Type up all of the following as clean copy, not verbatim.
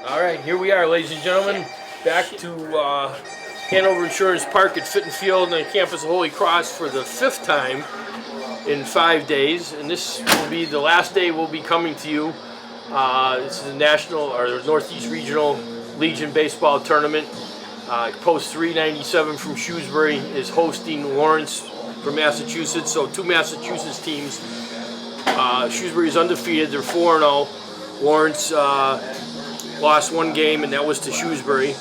All right, here we are, ladies and gentlemen, back to Hanover Insurance Park at Fitton Field on the campus of Holy Cross for the 5th time in 5 days, and this will be the last day we'll be coming to you. This is the National or Northeast Regional Legion Baseball Tournament. Post 397 from Shrewsbury is hosting Lawrence from Massachusetts, so 2 Massachusetts teams. Shrewsbury is undefeated, they're 4-0. Lawrence lost 1 game, and that was to Shrewsbury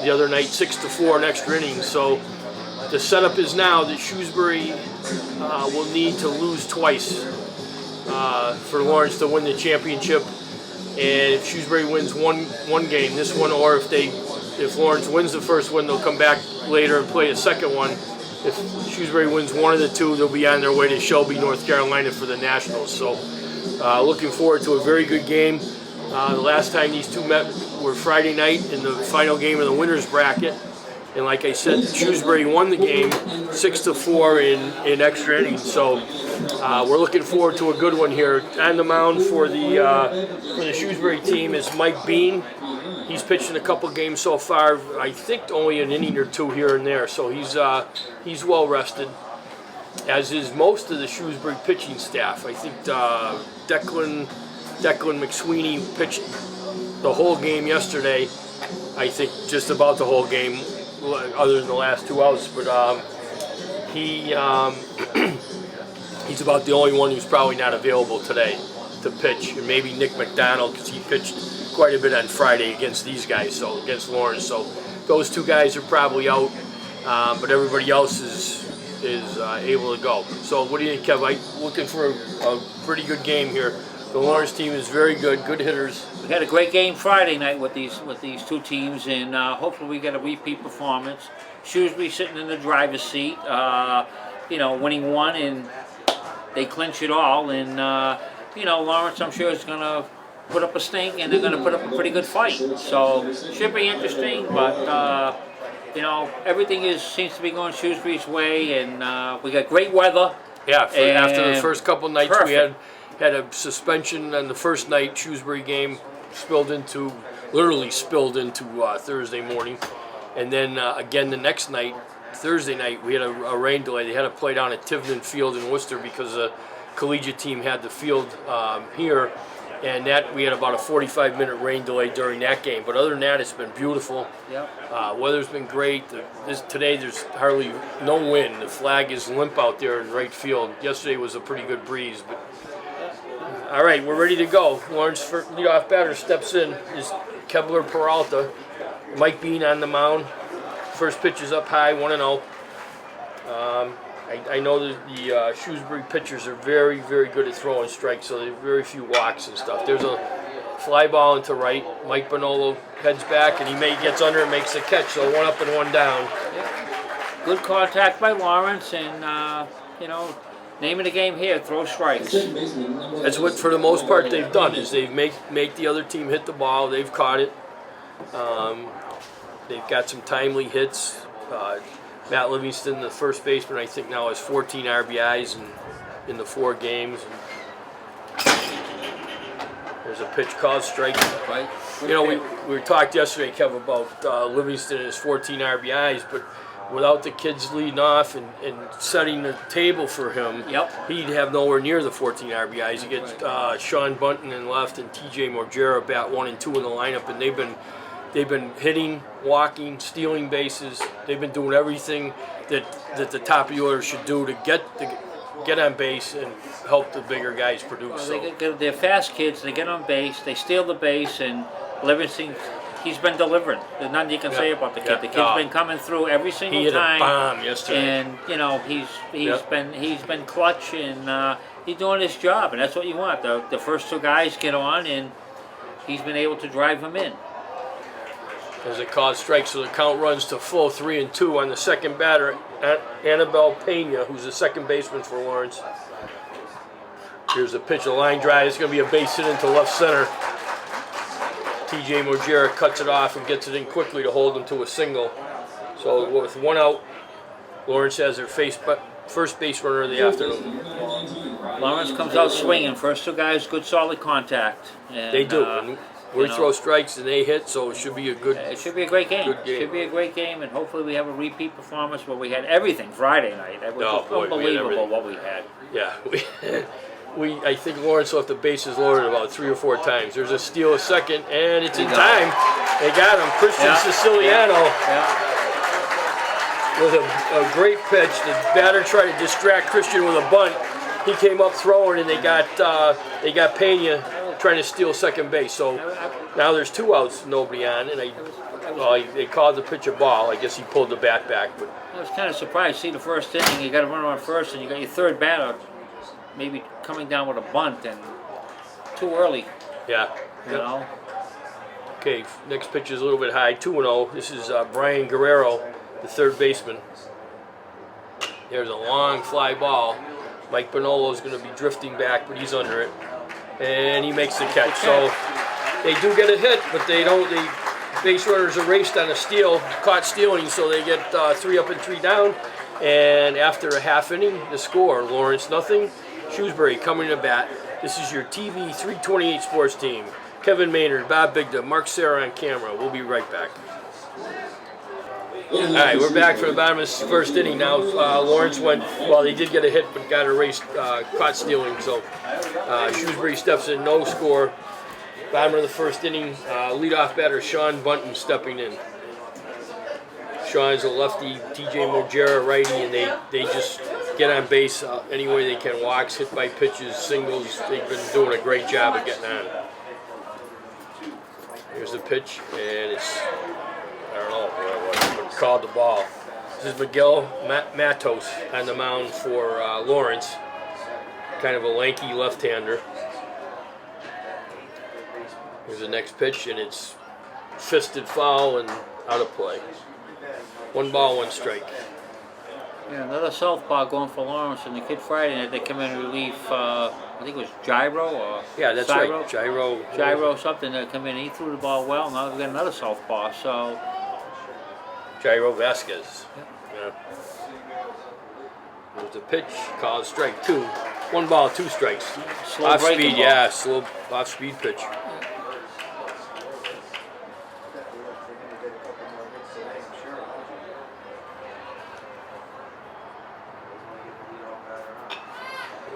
the other night, 6-4 in extra innings. So the setup is now that Shrewsbury will need to lose twice for Lawrence to win the championship. And if Shrewsbury wins one game, this one, or if Lawrence wins the first one, they'll come back later and play a second one. If Shrewsbury wins one of the 2, they'll be on their way to Shelby, North Carolina for the Nationals. So looking forward to a very good game. The last time these 2 met were Friday night in the final game of the winner's bracket. And like I said, Shrewsbury won the game 6-4 in extra innings. So we're looking forward to a good one here. On the mound for the Shrewsbury team is Mike Bean. He's pitched in a couple games so far. I think only an inning or 2 here and there. So he's well rested, as is most of the Shrewsbury pitching staff. I think Declan McSweeney pitched the whole game yesterday. I think just about the whole game, other than the last 2 outs. But he's about the only one who's probably not available today to pitch. And maybe Nick McDonald, because he pitched quite a bit on Friday against these guys, so against Lawrence. So those 2 guys are probably out, but everybody else is able to go. So what do you think, Kev? I'm looking for a pretty good game here. The Lawrence team is very good hitters. We had a great game Friday night with these 2 teams, and hopefully we get a repeat performance. Shrewsbury sitting in the driver's seat, winning 1, and they clinch it all. And Lawrence, I'm sure, is going to put up a stink, and they're going to put up a pretty good fight. So should be interesting, but everything seems to be going Shrewsbury's way, and we got great weather. Yeah, after the first couple nights, perfect. We had a suspension on the first night. Shrewsbury game literally spilled into Thursday morning. And then again the next night, Thursday night, we had a rain delay. They had to play down at Tivnan Field in Worcester because the collegiate team had the field here. And that we had about a 45-minute rain delay during that game. But other than that, it's been beautiful. Yep. Weather's been great. Today there's hardly no wind. The flag is limp out there in right field. Yesterday was a pretty good breeze. But all right, we're ready to go. Lawrence leadoff batter steps in is Kevlar Peralta. Mike Bean on the mound. First pitch is up high, 1-0. I know that the Shrewsbury pitchers are very, very good at throwing strikes, so there's very few walks and stuff. There's a fly ball into right. Mike Bonolo heads back, and he gets under and makes the catch, so 1 up and 1 down. Yeah. Good contact by Lawrence, and, name of the game here, throw strikes. That's what, for the most part, they've done, is they've make the other team hit the ball. They've caught it. They've got some timely hits. Matt Livingston, the first baseman, I think now has 14 RBIs in the 4 games. There's a pitch called strike. Right. We talked yesterday, Kev, about Livingston and his 14 RBIs, but without the kids leading off and setting the table for him, yep, he'd have nowhere near the 14 RBIs. You get Sean Bunton in left and TJ Morgera bat 1 and 2 in the lineup, and they've been hitting, walking, stealing bases. They've been doing everything that the top of the order should do to get on base and help the bigger guys produce. Well, they're fast kids. They get on base. They steal the base, and Livingston, he's been delivering. There's nothing you can say about the kid. The kid's been coming through every single time. He hit a bomb yesterday. And he's been clutch, and he's doing his job, and that's what you want. The first 2 guys get on, and he's been able to drive them in. As it called strike, so the count runs to full 3-2 on the second batter, Annabelle Pena, who's the second baseman for Lawrence. Here's a pitch, a line drive. It's going to be a base hit into left center. TJ Morgera cuts it off and gets it in quickly to hold them to a single. So with 1 out, Lawrence has their first base runner of the afternoon. Lawrence comes out swinging. First 2 guys, good solid contact. And, they do. We you know. throw strikes and they hit, so it should be a good. It should be a great game. Good game. Should be a great game, and hopefully we have a repeat performance where we had everything Friday night. It was Oh, just boy, we had unbelievable everything. what we had. Yeah, I think Lawrence left the bases loaded about 3 or 4 times. There's a steal a second, and it's in time. They got him. Christian Yeah. Siciliano Yeah. with a great pitch. The batter tried to distract Christian with a bunt. He came up throwing, and they got Pena trying to steal second base. So now there's 2 outs, nobody on, and they called the pitch a ball. I guess he pulled the bat back, but I was kind of surprised. See, the first inning, you got to run on first, and you got your third batter maybe coming down with a bunt, and too early, yeah. you know. Okay, next pitch is a little bit high, 2-0. This is Brian Guerrero, the third baseman. There's a long fly ball. Mike Bonolo is going to be drifting back, but he's under it. And he makes the catch. So they do get a hit, but they don't. The base runners erased on a steal, caught stealing, so they get 3 up and 3 down. And after a half inning, the score, Lawrence nothing, Shrewsbury coming to bat. This is your TV 328 sports team. Kevin Maynard, Bob Bigda, Mark Serra on camera. We'll be right back. All right, we're back from the bottom of the first inning now. Lawrence went, well, they did get a hit, but got erased, caught stealing. So Shrewsbury steps in, no score. Bottom of the first inning, leadoff batter Sean Bunton stepping in. Sean's a lefty, TJ Mojera righty, and they just get on base any way they can. Walks, hit by pitches, singles. They've been doing a great job of getting on. Here's the pitch, and it's, I don't know what called the ball. This is Miguel Matos on the mound for Lawrence. Kind of a lanky left-hander. Here's the next pitch, and it's fisted foul and out of play. 1 ball, 1 strike. Yeah, another southpaw going for Lawrence, and the kid Friday night they come in relief. I think it was Gyro or Yeah, that's Gyro? right. Gyro. Gyro something that come in. He threw the ball well. Now we've got another southpaw. So Gyro Vasquez. Yeah. There's the pitch, called strike 2. 1 ball, 2 strikes. slow Off breaking speed, ball. yeah, slow off speed pitch.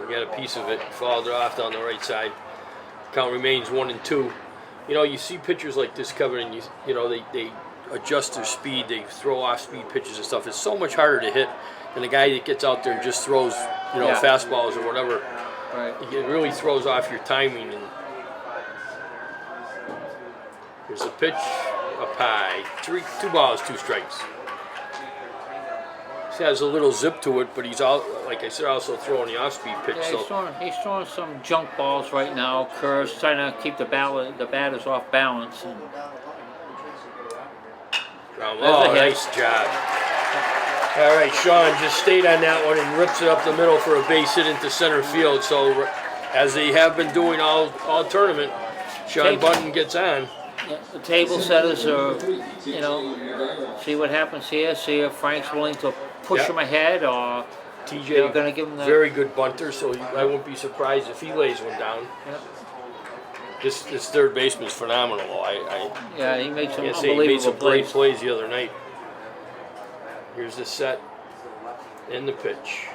We got a piece of it, fouled off down the right side. Count remains 1-2. You know, you see pitchers like this, Kevin, and you know they adjust their speed. They throw off speed pitches and stuff. It's so much harder to hit than a guy that gets out there and just throws, you know, Yeah. fastballs or whatever. right. It really throws off your timing. And here's the pitch, up high. 2 balls, 2 strikes. He has a little zip to it, but he's out, like I said, also throwing the off-speed pitch. Yeah, So he's throwing some junk balls right now. Curves trying to keep the batters off balance. And oh, nice job. All right, Sean just stayed on that one and rips it up the middle for a base hit into center field. So as they have been doing all tournament, Sean Bunton gets on. yeah, the table setters are, you know, see what happens here. See if Frank's willing to push Yeah. him ahead, or TJ, they're going to give him the. very good bunter, so I won't be surprised if he lays one down. Yeah. This third baseman's phenomenal. I Yeah, he makes some can't say he made unbelievable some great plays. plays the other night. Here's the set and the pitch.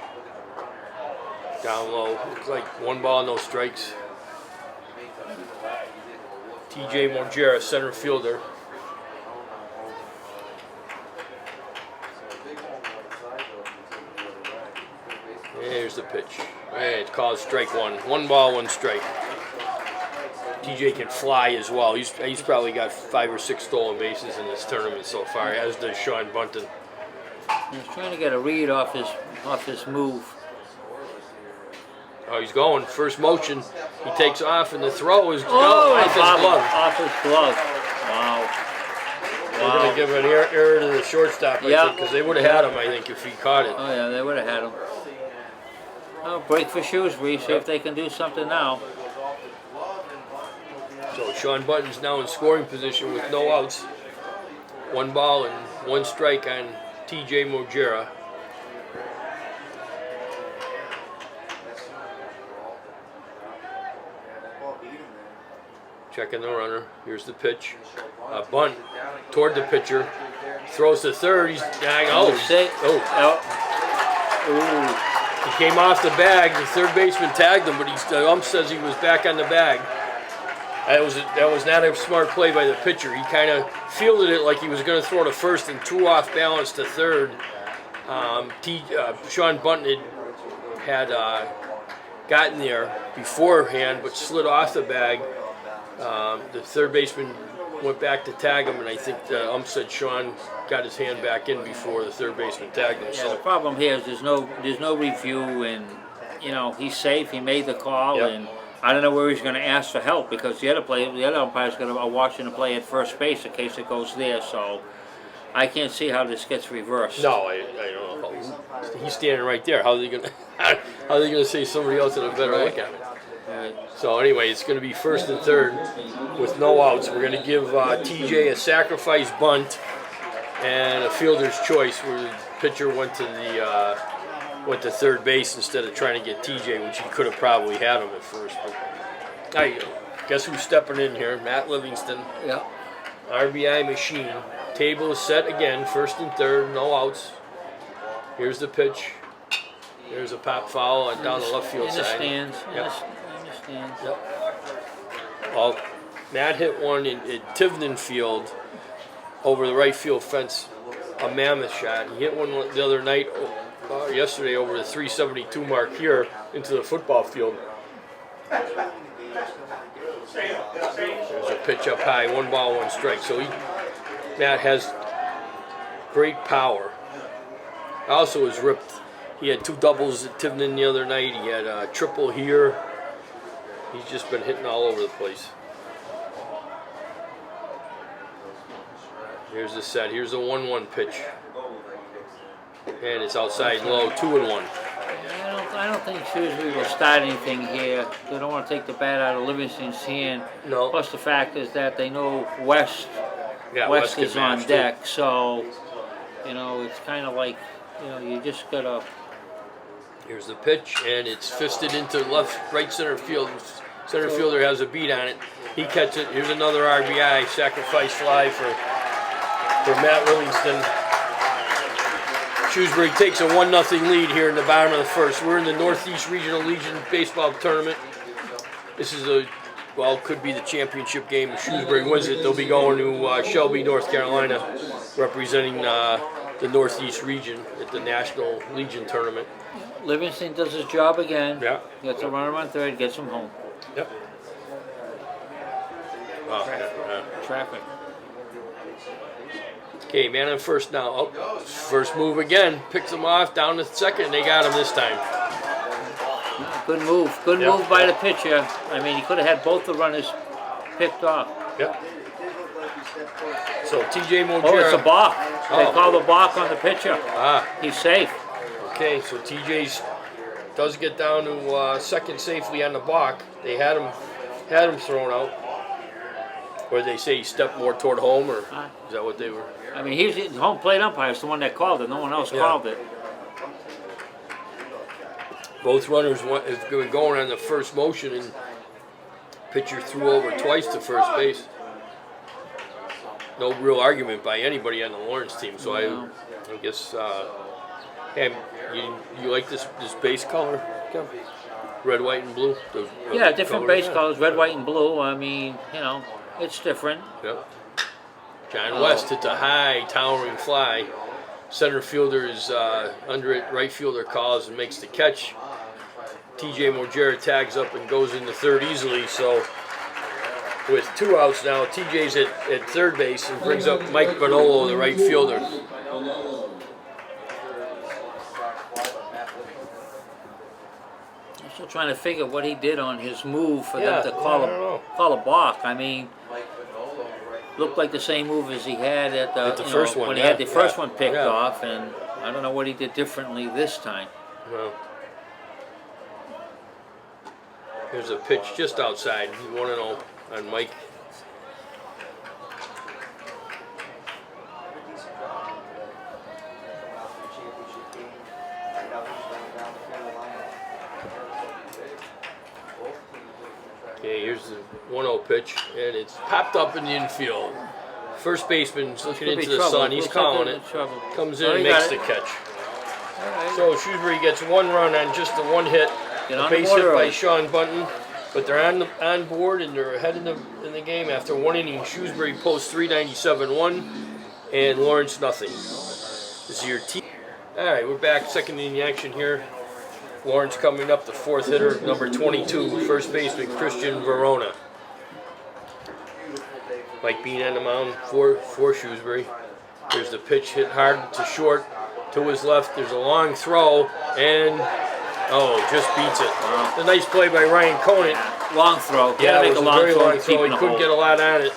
Down low, looks like 1 ball, no strikes. TJ Mojera, center fielder. There's the pitch. And it's called strike 1. 1 ball, 1 strike. TJ can fly as well. He's probably got 5 or 6 stolen bases in this tournament so far, as does Sean Bunton. He's trying to get a read off his move. Oh, he's going. First motion. He takes off, and the throw is Oh, off his glove. Off his glove. Wow. We're going to give an error to the shortstop, I Yeah. think, because they would have had him, I think, if he caught it. Oh yeah, they would have had him. Oh, break for Shrewsbury. See if they can do something now. So Sean Bunton's now in scoring position with no outs. 1 ball and 1 strike on TJ Mojera. checking the runner. Here's the pitch. Bunt toward the pitcher. Throws to third. He's He came off the bag. The third baseman tagged him, but the ump says he was back on the bag. That was not a smart play by the pitcher. He kind of fielded it like he was going to throw to first and threw off balance to third. Sean Bunton had gotten there beforehand, but slid off the bag. The third baseman went back to tag him, and I think the ump said Sean got his hand back in before the third baseman tagged him. Yeah, the problem here is there's no review, and he's safe. He made the call, Yep. and I don't know where he's going to ask for help because the other umpire's going to watching the play at first base in case it goes there. So I can't see how this gets reversed. No, I don't know. He's standing right there. How are they gonna say somebody else had a better look at it? So anyway, it's going to be first and third with no outs. We're going to give TJ a sacrifice bunt and a fielder's choice where the pitcher went to third base instead of trying to get TJ, which he could have probably had him at first. But guess who's stepping in here? Matt Livingston. Yeah. RBI machine. Table is set again, first and third, no outs. Here's the pitch. There's a pop foul and down the left field in the side. stands. Yep. In the stands. Yep. Well, Matt hit one at Tivnan Field over the right field fence, a mammoth shot. He hit one the other night, yesterday, over the 372 mark here into the football field. There's a pitch up high, 1 ball, 1 strike. So Matt has great power. Also was ripped. He had 2 doubles at Tivnan the other night. He had a triple here. He's just been hitting all over the place. Here's the set. Here's the 1-1 pitch. And it's outside low, 2-1. I don't think Shrewsbury will start anything here. They don't want to take the bat out of Livingston's hand. No. Plus the fact is that they know West can is on match, deck. So, it's kind of like, you just got to... Here's the pitch, and it's fisted into right center field. Center fielder has a beat on it. He catches it. Here's another RBI sacrifice fly for Matt Livingston. Shrewsbury takes a 1-0 lead here in the bottom of the first. We're in the Northeast Regional Legion Baseball Tournament. This is could be the championship game. If Shrewsbury wins it, they'll be going to Shelby, North Carolina, representing the Northeast region at the National Legion Tournament. Livingston does his job again. Yeah. Gets a runner on third, gets him home. Yep. Traffic. Okay, man on first now. Oh, first move again. Picks him off down to second. They got him this time. Good move. Good move by the pitcher. I mean, he could have had both the runners picked off. Yep. So TJ Mojera. Oh, it's a balk. They call the balk on the pitcher. He's safe. Okay, so TJ does get down to second safely on the balk. They had him thrown out. Or they say he stepped more toward home, or is that what they were? I mean, he's the home plate umpire is the one that called it. No one else called it. Both runners have been going on the first motion, and pitcher threw over twice to first base. No real argument by anybody on the Lawrence team. So I guess. And you like this base color, Kevin? Red, white, and blue? Different base colors, red, white, and blue. I mean, it's different. Yep. John West hits a high, towering fly. Center fielder is under it. Right fielder calls and makes the catch. TJ Mojera tags up and goes into third easily. So with 2 outs now, TJ's at third base and brings up Mike Bonolo, the right fielder. I'm still trying to figure what he did on his move for them to call a balk. I mean, looked like the same move as he had at the first one. When he had the first one picked off, and I don't know what he did differently this time. Well, here's a pitch just outside. 1-0 on Mike. Okay, here's the 1-0 pitch. pitch, and it's popped up in the infield. First baseman's looking Could be into the trouble. sun. He's Looks like calling they're it. in trouble. Comes Oh, in and he makes got the it. catch. All right. So Shrewsbury gets one run on just the one hit. Get A on the base board hit by early. Sean Bunton, but they're on board and they're ahead in the game after one inning. Shrewsbury posts 397-1 and Lawrence nothing. This is your team. All right, we're back. Second inning action here. Lawrence coming up, the fourth hitter, number 22, first baseman Christian Verona. Mike Bean on the mound for Shrewsbury. There's the pitch hit hard to short to his left. There's a long throw and just beats it. Wow. A nice play by Ryan Conant. Long throw. Yeah, Gotta it make was a a long very throw long to keep throw. in He the couldn't hole. get a lot on it.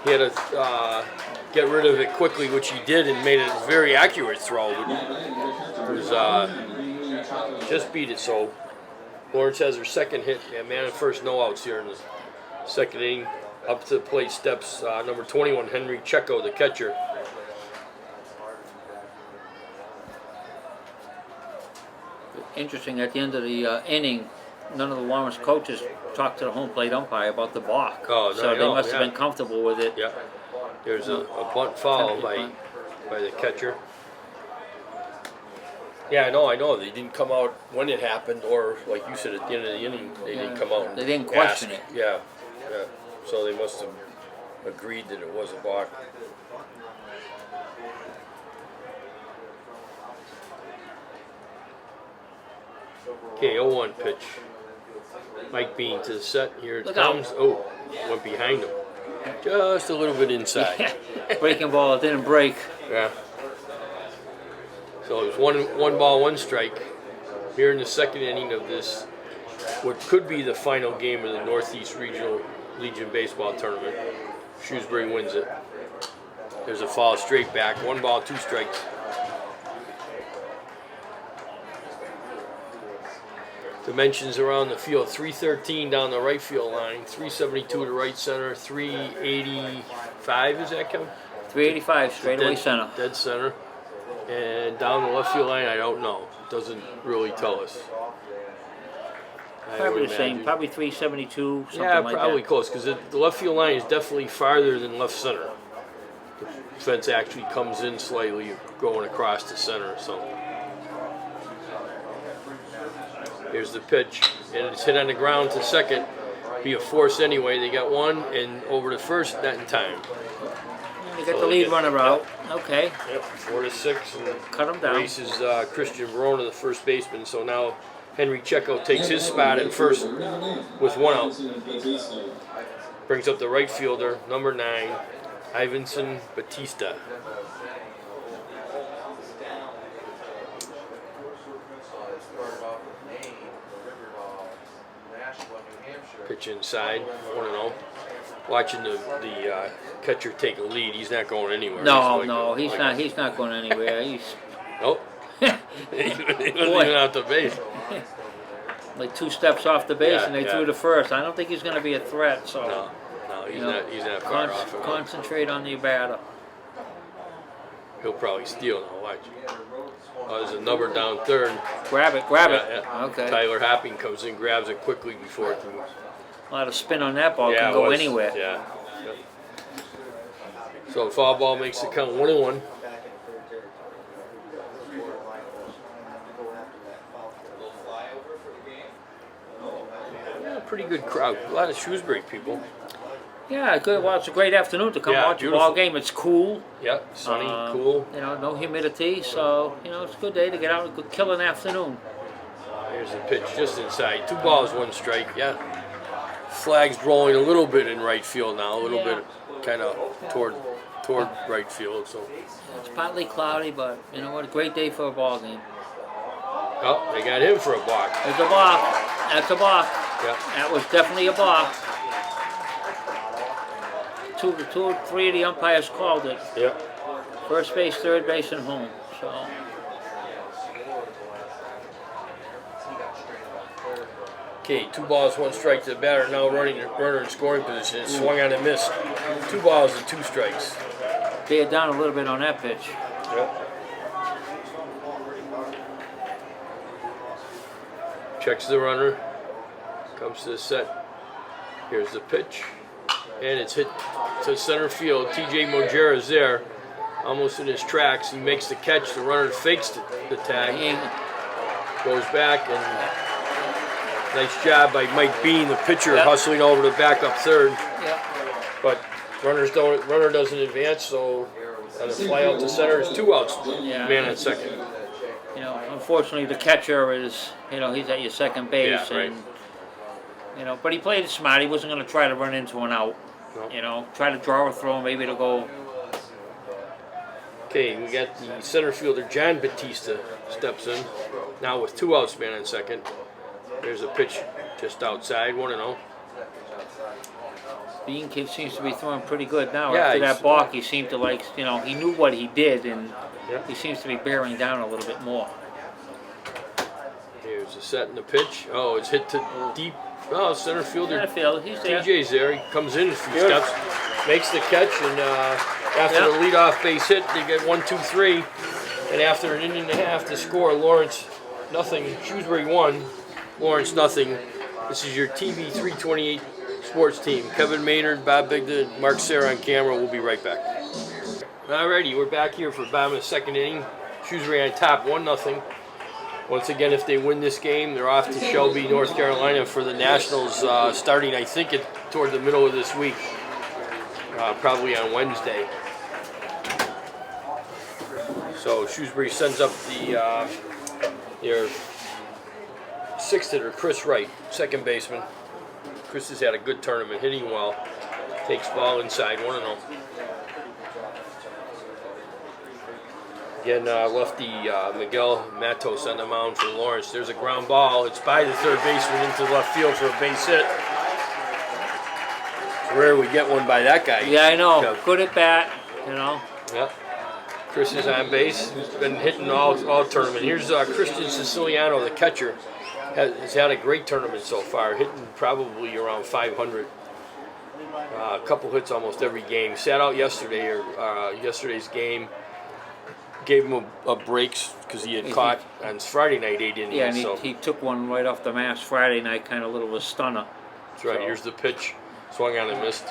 He had to get rid of it quickly, which he did, and made it a very accurate throw. It was just beat it. So Lawrence has her second hit. Yeah, man at first, no outs here in the second inning. Up to the plate steps number 21, Henry Checo, the catcher. Interesting, at the end of the inning, none of the Lawrence coaches talked to the home plate umpire about the balk. Oh, no, so I they know, must have yeah. been comfortable with it. Yeah, there's a bunt foul Attempted by the catcher. Yeah, I know. They didn't come out when it happened, or like you said, at the end of the inning, they didn't come out. And They didn't question ask. it. Yeah. So they must have agreed that it was a balk. Okay, 0-1 pitch. Mike Bean to the set. Here it Look out. comes. Oh, went behind him. Just a little bit inside. Breaking ball, it didn't break. Yeah. So it was one ball, one strike. Here in the second inning of this, what could be the final game of the Northeast Regional Legion Baseball Tournament. Shrewsbury wins it. There's a foul straight back. 1 ball, 2 strikes. Dimensions around the field: 313 down the right field line, 372 to right center, 385. Is that count? 385 straightaway center. Dead center. And down the left field line, I don't know. It doesn't really tell us. I Probably would the same. imagine. Probably 372, something Yeah, like probably that. close, because the left field line is definitely farther than left center. The fence actually comes in slightly going across the center, so. Here's the pitch, and it's hit on the ground to second. Be a force anyway. They got one, and over to first, not in time. You So got the they lead get- runner out. Okay, Yep, 4-6, and cut him down. races Christian Verona, the first baseman. So now Henry Checo takes his spot at first with 1 out. Brings up the right fielder, number 9, Ivanson Batista. Pitch inside, 1-0. Watching the catcher take a lead. He's not going anywhere. No, he's not going anywhere. He's Nope. he wasn't even out the base. like 2 steps off the base, Yeah, and they yeah. threw to first. I don't think he's going to be a threat. So No, he's you know, not. He's not far off. Of it. concentrate on the batter. He'll probably steal now. Watch. There's a number down third. Grab it. Yeah. Okay. Tyler Hopping comes in, grabs it quickly before it can. A lot of spin on that ball. Yeah, Can it go was. anywhere. Yeah. Yep. So foul ball makes it count 1-1. Yeah, pretty good crowd. A lot of Shrewsbury people. Yeah, good. Well, it's a great afternoon to come Yeah, watch a beautiful. ball game. It's cool. Yeah, sunny, cool. You know, no humidity, so it's a good day to get out and go kill an afternoon. Here's the pitch just inside. 2 balls, 1 strike. Yeah. Flag's rolling a little bit in right field now. A little Yeah. bit kind of toward right field. So, It's partly cloudy, but you know what? A great day for a ball game. oh, they got him for a block. There's a block. That's a block. Yeah. That was definitely a block. 2 or 3 of the umpires called it. Yeah. First base, third base, and home. So Okay, 2 balls, 1 strike to the batter. Now running the runner in scoring position. Swung on and missed. 2 balls and 2 strikes. they are down a little bit on that pitch. Yep. Checks the runner. Comes to the set. Here's the pitch. and it's hit to center field. T.J. Mojera is there, almost in his tracks. He makes the catch. The runner fakes the tag, goes back, and nice job by Mike Bean, the pitcher, hustling over to back up third. But runner doesn't advance, so on a fly out to center, it's 2 outs. Man at second. You know, unfortunately, the catcher is, you know, he's at your second base, Yeah, right. and you know, but he played it smart. He wasn't going to try to run into an out. No. You know, try to draw a throw, maybe to go. Okay, we got the center fielder John Batista steps in now with 2 outs, man on second. There's a pitch just outside, 1-0. Bean kid seems to be throwing pretty good now. Yeah, After he's- that balk, he seemed to like, you know, he knew what he did, and Yeah. he seems to be bearing down a little bit more. Here's a set and the pitch. Oh, it's hit to deep. Oh, center fielder Field, he's there. TJ's there. He comes in a few steps, makes the catch, and after the leadoff base hit, they get 1, 2, 3. And after an inning and a half to score, Lawrence nothing. Shrewsbury 1, Lawrence nothing. This is your TV 328 sports team. Kevin Maynard, Bob Bigda, Mark Serra on camera. We'll be right back. Alrighty, we're back here for bottom of the second inning. Shrewsbury on top, 1-0. Once again, if they win this game, they're off to Shelby, North Carolina for the Nationals, starting, I think, toward the middle of this week, probably on Wednesday. So Shrewsbury sends up their 6th hitter, Chris Wright, second baseman. Chris has had a good tournament, hitting well. Takes ball inside, 1-0. Again, lefty Miguel Matos on the mound for Lawrence. There's a ground ball. It's by the third baseman into left field for a base hit. It's rare we get one by that guy. Yeah, I know. Yeah. Good at bat, you know. Yep. Chris is on base. He's been hitting all tournament. Here's Christian Siciliano, the catcher. Has had a great tournament so far, hitting probably around 500. A couple hits almost every game. Sat out yesterday, or yesterday's game. Gave him a break because he had caught on Friday night 8 innings. Yeah, and so. he took one right off the mask Friday night, kind of little of a stunner. That's right. So. Here's the pitch. Swung on and missed.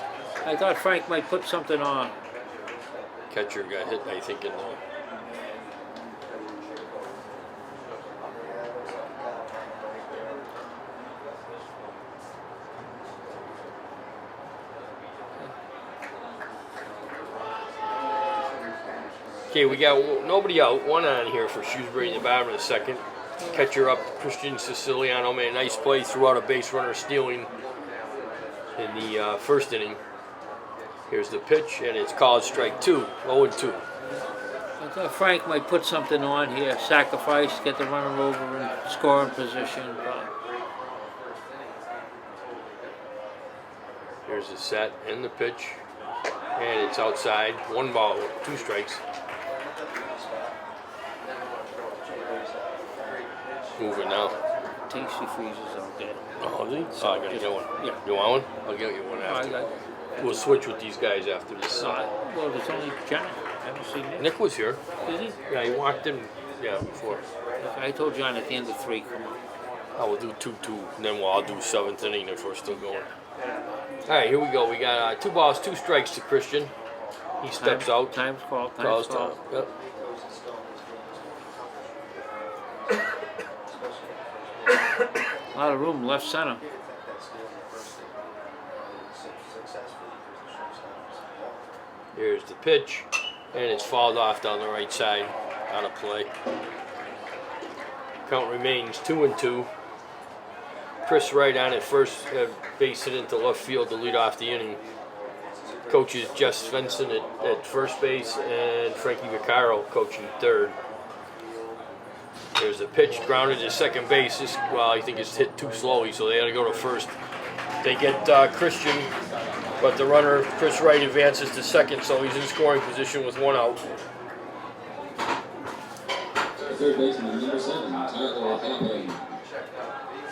I thought Frank might put something on. Catcher got hit, I think, in the. Okay, we got nobody out. 1 on here for Shrewsbury in the bottom of the second. Catcher up, Christian Siciliano made a nice play, threw out a base runner stealing in the first inning. Here's the pitch, and it's called strike 2, 0-2. I thought Frank might put something on here, sacrifice, get the runner over in scoring position. But here's the set and the pitch, and it's outside. 1 ball, 2 strikes. Moving now. Tasty freezes out there. Oh, is he? Oh, I gotta get one. Yeah. You want one? I'll get you one after. We'll switch with these guys after this. Well, there's only John. I haven't seen Nick. Nick was here. Is he? Yeah, he walked in. Yeah, before. I told John at the end of 3, come on. I will do 2-2, and then I'll do 7th inning if we're still going. All right, here we go. We got 2 balls, 2 strikes to Christian. He steps out. Time's called. Calls Time's called. time. Yep. A lot of room left center. Here's the pitch, and it's fouled off down the right side, out of play. Count remains 2-2. Chris Wright on at first, base hit into left field to lead off the inning. Coaches Jess Svensson at first base and Frankie Vaccaro coaching third. There's a pitch grounded to second base. I think it's hit too slowly, so they had to go to first. They get Christian, but the runner, Chris Wright, advances to second, so he's in scoring position with 1 out. Third baseman, number 7, Tyler Happy.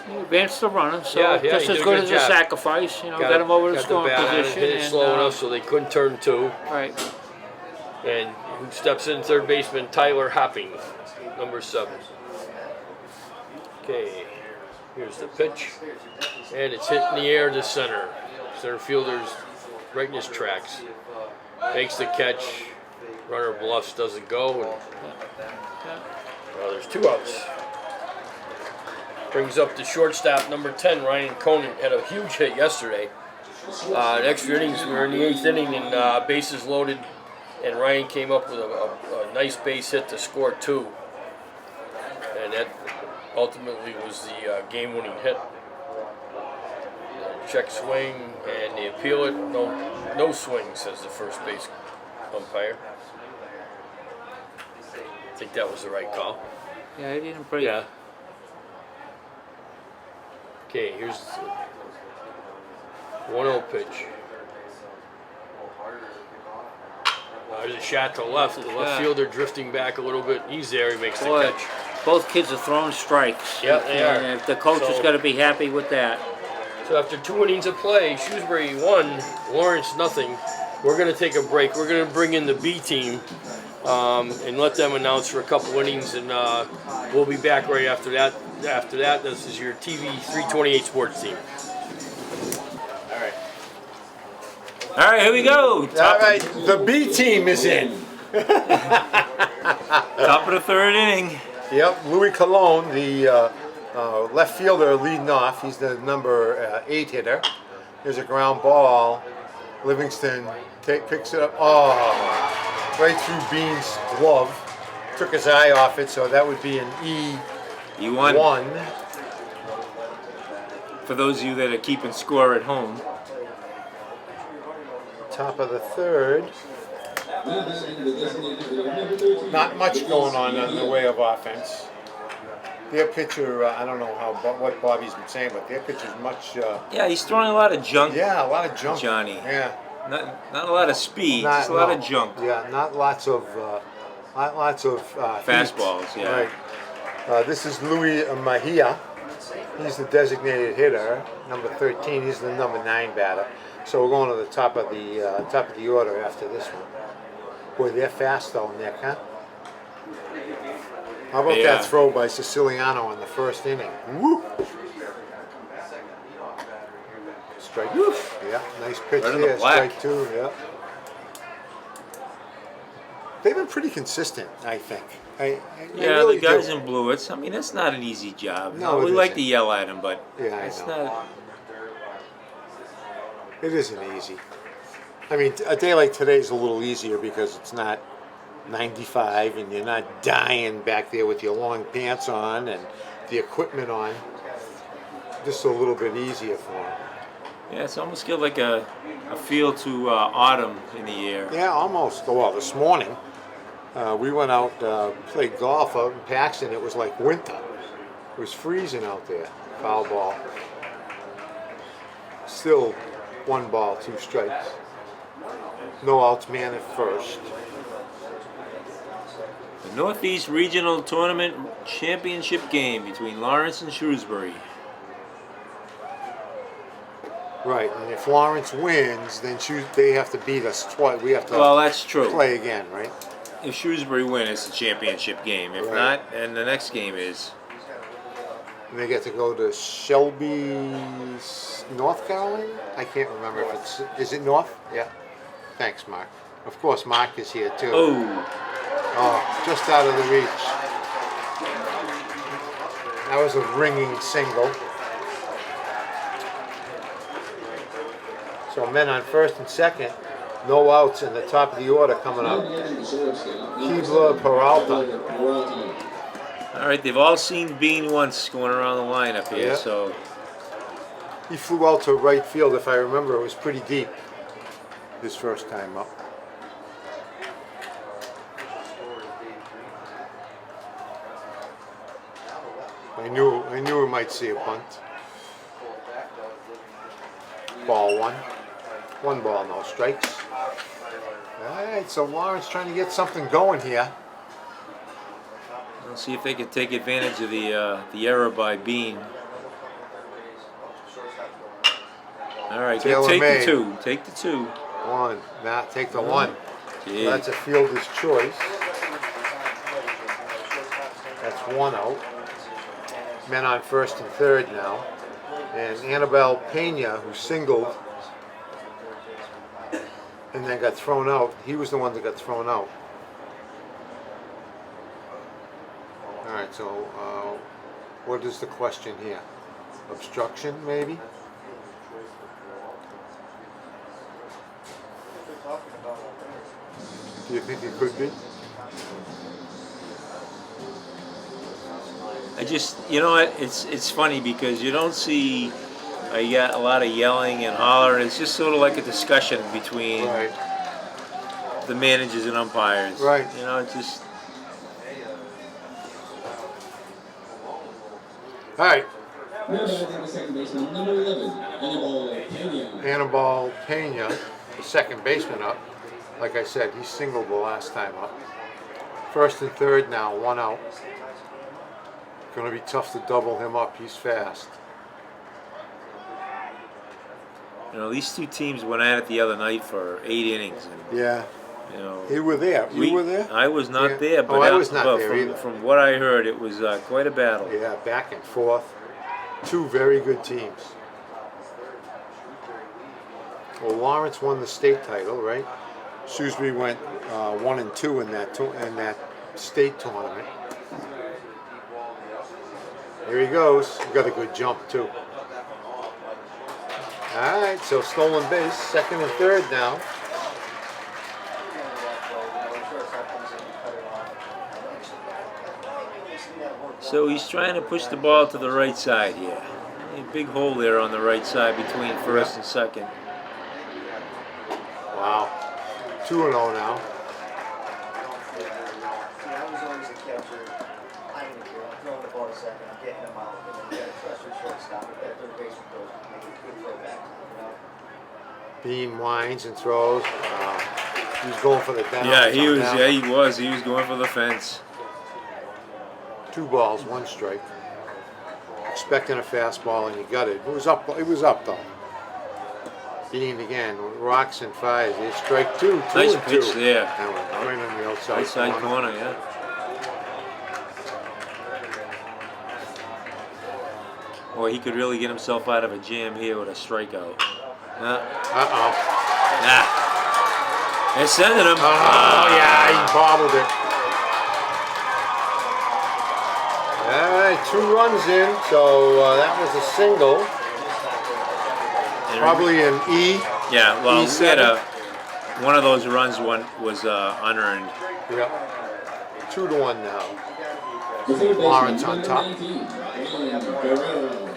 He advanced the runner, so Yeah, just he as did a good good as a job. sacrifice. You know, got him over the scoring bat on it, position. hit it slow enough so they couldn't turn 2. Right. And who steps in, third baseman Tyler Hopping, number 7. Okay, here's the pitch, and it's hit in the air to center. Center fielder's right in his tracks. Makes the catch. Runner bluffs, doesn't go. And, well, there's 2 outs. Brings up the shortstop, number 10, Ryan Conant. Had a huge hit yesterday. Extra innings, we were in the 8th inning and bases loaded. And Ryan came up with a nice base hit to score 2. And that ultimately was the game-winning hit. Check swing, and they appeal it. No swing, says the first base umpire. I think that was the right call. Yeah, he didn't break. Yeah. Okay, here's the 1-0 pitch. There's a shot to left. The left fielder drifting back a little bit. He's there. He makes the Boy, catch. both kids are throwing strikes. Yeah, they are. And the coach is So- going to be happy with that. So after 2 innings of play, Shrewsbury 1, Lawrence nothing. We're going to take a break. We're going to bring in the B team and let them announce for a couple innings, and we'll be back right after that. After that, this is your TV 328 sports team. All right, here we go. All right, the B team is in. Top of the 3rd inning. Yep, Louis Colon, the left fielder, leading off. He's the number 8 hitter. There's a ground ball. Livingston picks it up. Oh, right through Bean's glove. Took his eye off it, so that would be an E1. E1. For those of you that are keeping score at home. Top of the 3rd. Not much going on in the way of offense. Their pitcher, I don't know what Bobby's been saying, but their pitcher's much. Yeah, he's throwing a lot of junk. Yeah, a lot of junk. Johnny. Yeah. Not a lot of speed, just a lot of junk. Yeah, not lots of Fastballs, heat. yeah. Right. This is Louis Mejia. He's the designated hitter, number 13. He's the number 9 batter. So we're going to the top of the order after this one. Boy, they're fast though, Nick, huh? How about Yeah. that throw by Siciliano in the 1st inning? Woo! Strike. Yeah, nice pitch Right in the there. black. Strike 2. Yeah. They've been pretty consistent, I think. I Yeah, really the guys do. in blue. I mean, that's not an easy job. No, we it like isn't. to yell at him, but Yeah, I it's know. not. It isn't easy. I mean, a day like today is a little easier because it's not 95 and you're not dying back there with your long pants on and the equipment on. Just a little bit easier for them. Yeah, it's almost got like a feel to autumn in the air. Yeah, almost. Well, this morning we went out, played golf out in Paxton. It was like winter. It was freezing out there. Foul ball. Still 1 ball, 2 strikes. No outs, man at first. The Northeast Regional Tournament Championship game between Lawrence and Shrewsbury. Right, and if Lawrence wins, then they have to beat us twice. We have to Well, that's true. play again, right? If Shrewsbury win, it's a championship game. If Right. not, then the next game is. And they get to go to Shelby, North Carolina? I can't remember if it's, is it North? Yeah. Thanks, Mark. Of course, Mark is here too. Oh, just out of the reach. That was a ringing single. So men on 1st and 2nd, no outs in the top of the order coming up. Keebler Peralta. All right, they've all seen Bean once going around the line up here, Yeah. so He flew out to right field, if I remember. It was pretty deep his first time up. I knew we might see a bunt. Ball 1. 1 ball, no strikes. All right, so Lawrence trying to get something going here. we'll see if they can take advantage of the error by Bean. All right, Taylor take May. the 2. Take the 2. 1. Now take the 1. Gee. That's a fielder's choice. That's 1 out. Men on 1st and 3rd now. And Annabelle Pena, who singled, and then got thrown out. He was the one that got thrown out. All right, so what is the question here? Obstruction, maybe? Do you think it could be? I just, you know what? It's funny because you don't see. You got a lot of yelling and hollering. It's just sort of like a discussion between Right. the managers and umpires. Right. You know, it's just. All right, Now batting the second baseman, number 11, Anibal Pena. Hannibal Pena, the second baseman up. Like I said, he singled the last time up. First and third now, 1 out. Gonna be tough to double him up. He's fast. You know, these two teams went at it the other night for 8 innings, and Yeah, you know. you were there. You were there? I was not Yeah. there, but, Oh, I was not there from, either. from what I heard, it was quite a battle. Yeah, back and forth. Two very good teams. Well, Lawrence won the state title, right? Shrewsbury went 1 and 2 in that state tournament. Here he goes. He got a good jump too. All right, so stolen base, second and third now. So he's trying to push the ball to the right side here. A big hole there on the right side between first and second. Wow, 2-0 now. See, I was always a catcher. I'm throwing the ball to second. I'm getting them out. And then you got to trust your shortstop. If that third baseman goes, make it good throw back. Bean winds and throws. He's going for the down. Yeah, he was. Down. Yeah, he was. He was going for the fence. 2 balls, 1 strike. Expecting a fastball, and he got it. It was up. It was up though. Bean again, rocks and fires. Here's strike 2. 2 Nice and pitch 2. there. That one right on the outside, Outside corner. corner, yeah. Boy, he could really get himself out of a jam here with a strikeout. Uh-oh. Ah. They're sending him. Oh, yeah, he bobbled it. All right, 2 runs in, so that was a single. Probably an E. Yeah, well, we had E7. one of those runs was unearned. Yep. 2-1 now. The third baseman, Lawrence on number top. 19, Brian Guerrero.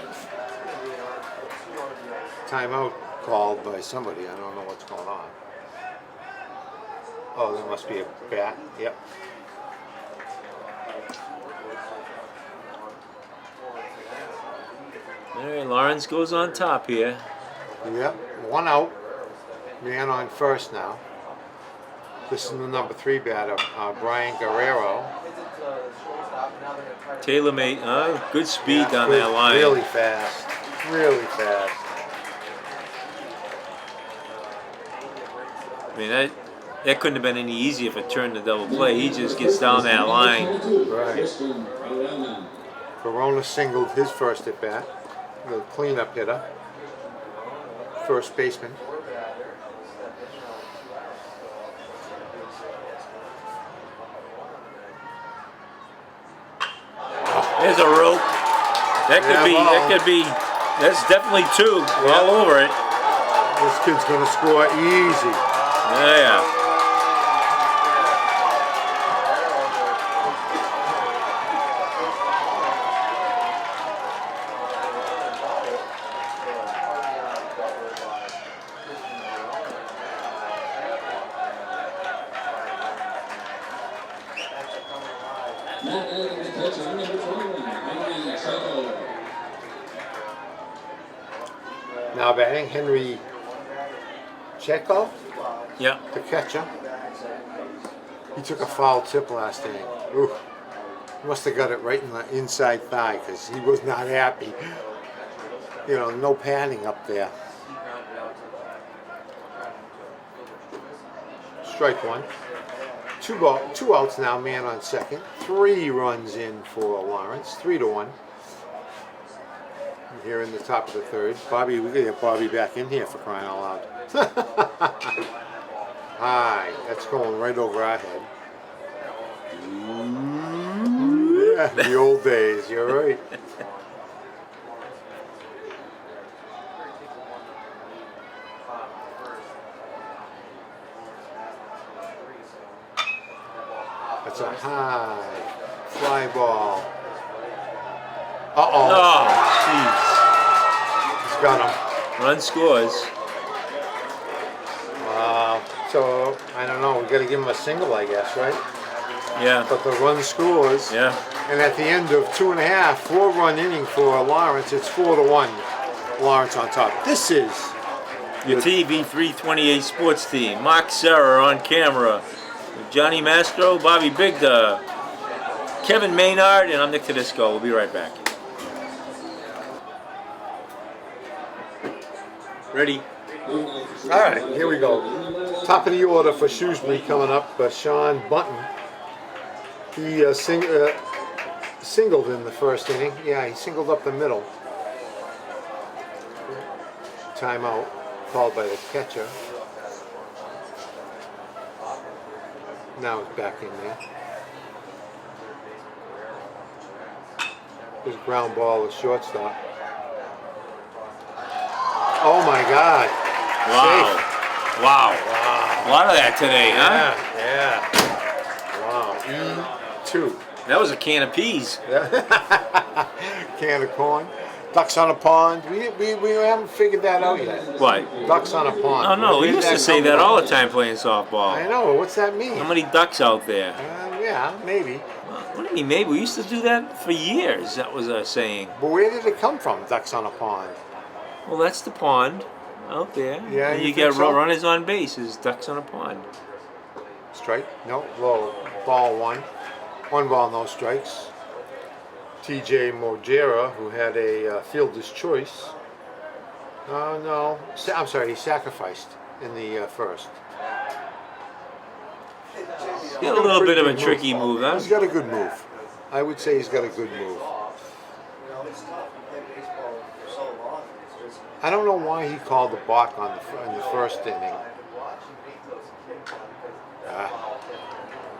Timeout called by somebody. I don't know what's going on. Oh, there must be a bat. Yep. All right, Lawrence goes on top here. Yep. 1 out. Man on first now. This is the number 3 batter, Brian Guerrero. Taylor made good speed Yeah, down good, that line. Really fast. Really fast. I mean, that couldn't have been any easier if it turned to double play. He just gets down that line. Right. Christian Arana. Corona singled his first at bat. The cleanup hitter. First baseman. There's a rope. That could Yeah, be. ball. That could be. That's definitely 2. We're all over it. This kid's gonna score easy. Yeah. Matt Adams, the catcher, number 21, Henry Chaco. Now batting Henry Checo, Yeah. the catcher. He took a foul tip last inning. Ooh. Must have got it right in the inside thigh because he was not happy. You know, no padding up there. Strike 1. 2 outs now, man on second. 3 runs in for Lawrence. 3-1. Here in the top of the third. Bobby, we gotta get Bobby back in here for crying out loud. That's going right over our head. Yeah, the old days. You're right. That's a high fly ball. Uh-oh. Oh, He's got him. jeez. Run scores. So, I don't know. We got to give him a single, I guess, right? Yeah. But the run scores. Yeah. And at the end of 2.5, 4-run inning for Lawrence, it's 4-1. Lawrence on top. This is Your TV 328 sports team. Mark Serra on camera. Johnny Mastro, Bobby Bigda, Kevin Maynard, and I'm Nick Tedisco. We'll be right back. Ready? all right. Here we go. Top of the order for Shrewsbury coming up. Sean Bunton. He singled in the first inning. Yeah, he singled up the middle. Timeout called by the catcher. Now it's back in there. His ground ball is shortstop. Oh my God! Wow. Safe. Wow. A lot of that today, huh? Yeah. Wow. E2. That was a can of peas. Can of corn. Ducks on a pond. We haven't figured that out yet. What? Ducks on a pond. Oh no, we Where did used to say come that from? all the time playing softball. I know. What's that mean? How many ducks out there? Yeah, maybe. What do you mean, maybe? We used to do that for years. That was our saying. But where did it come from? Ducks on a pond. Well, that's the pond out there. Yeah, And you you think get so? runners on base. Is ducks on a pond. Strike? No. Low. Ball one. 1 ball, no strikes. TJ Mojera, who had a fielder's choice. No. I'm sorry, he sacrificed in the first. He had a little bit of a tricky move, huh? He's got a good move. I would say he's got a good move. You know, it's tough. You play baseball for so long. It's just I don't know why he called the balk on in the first inning.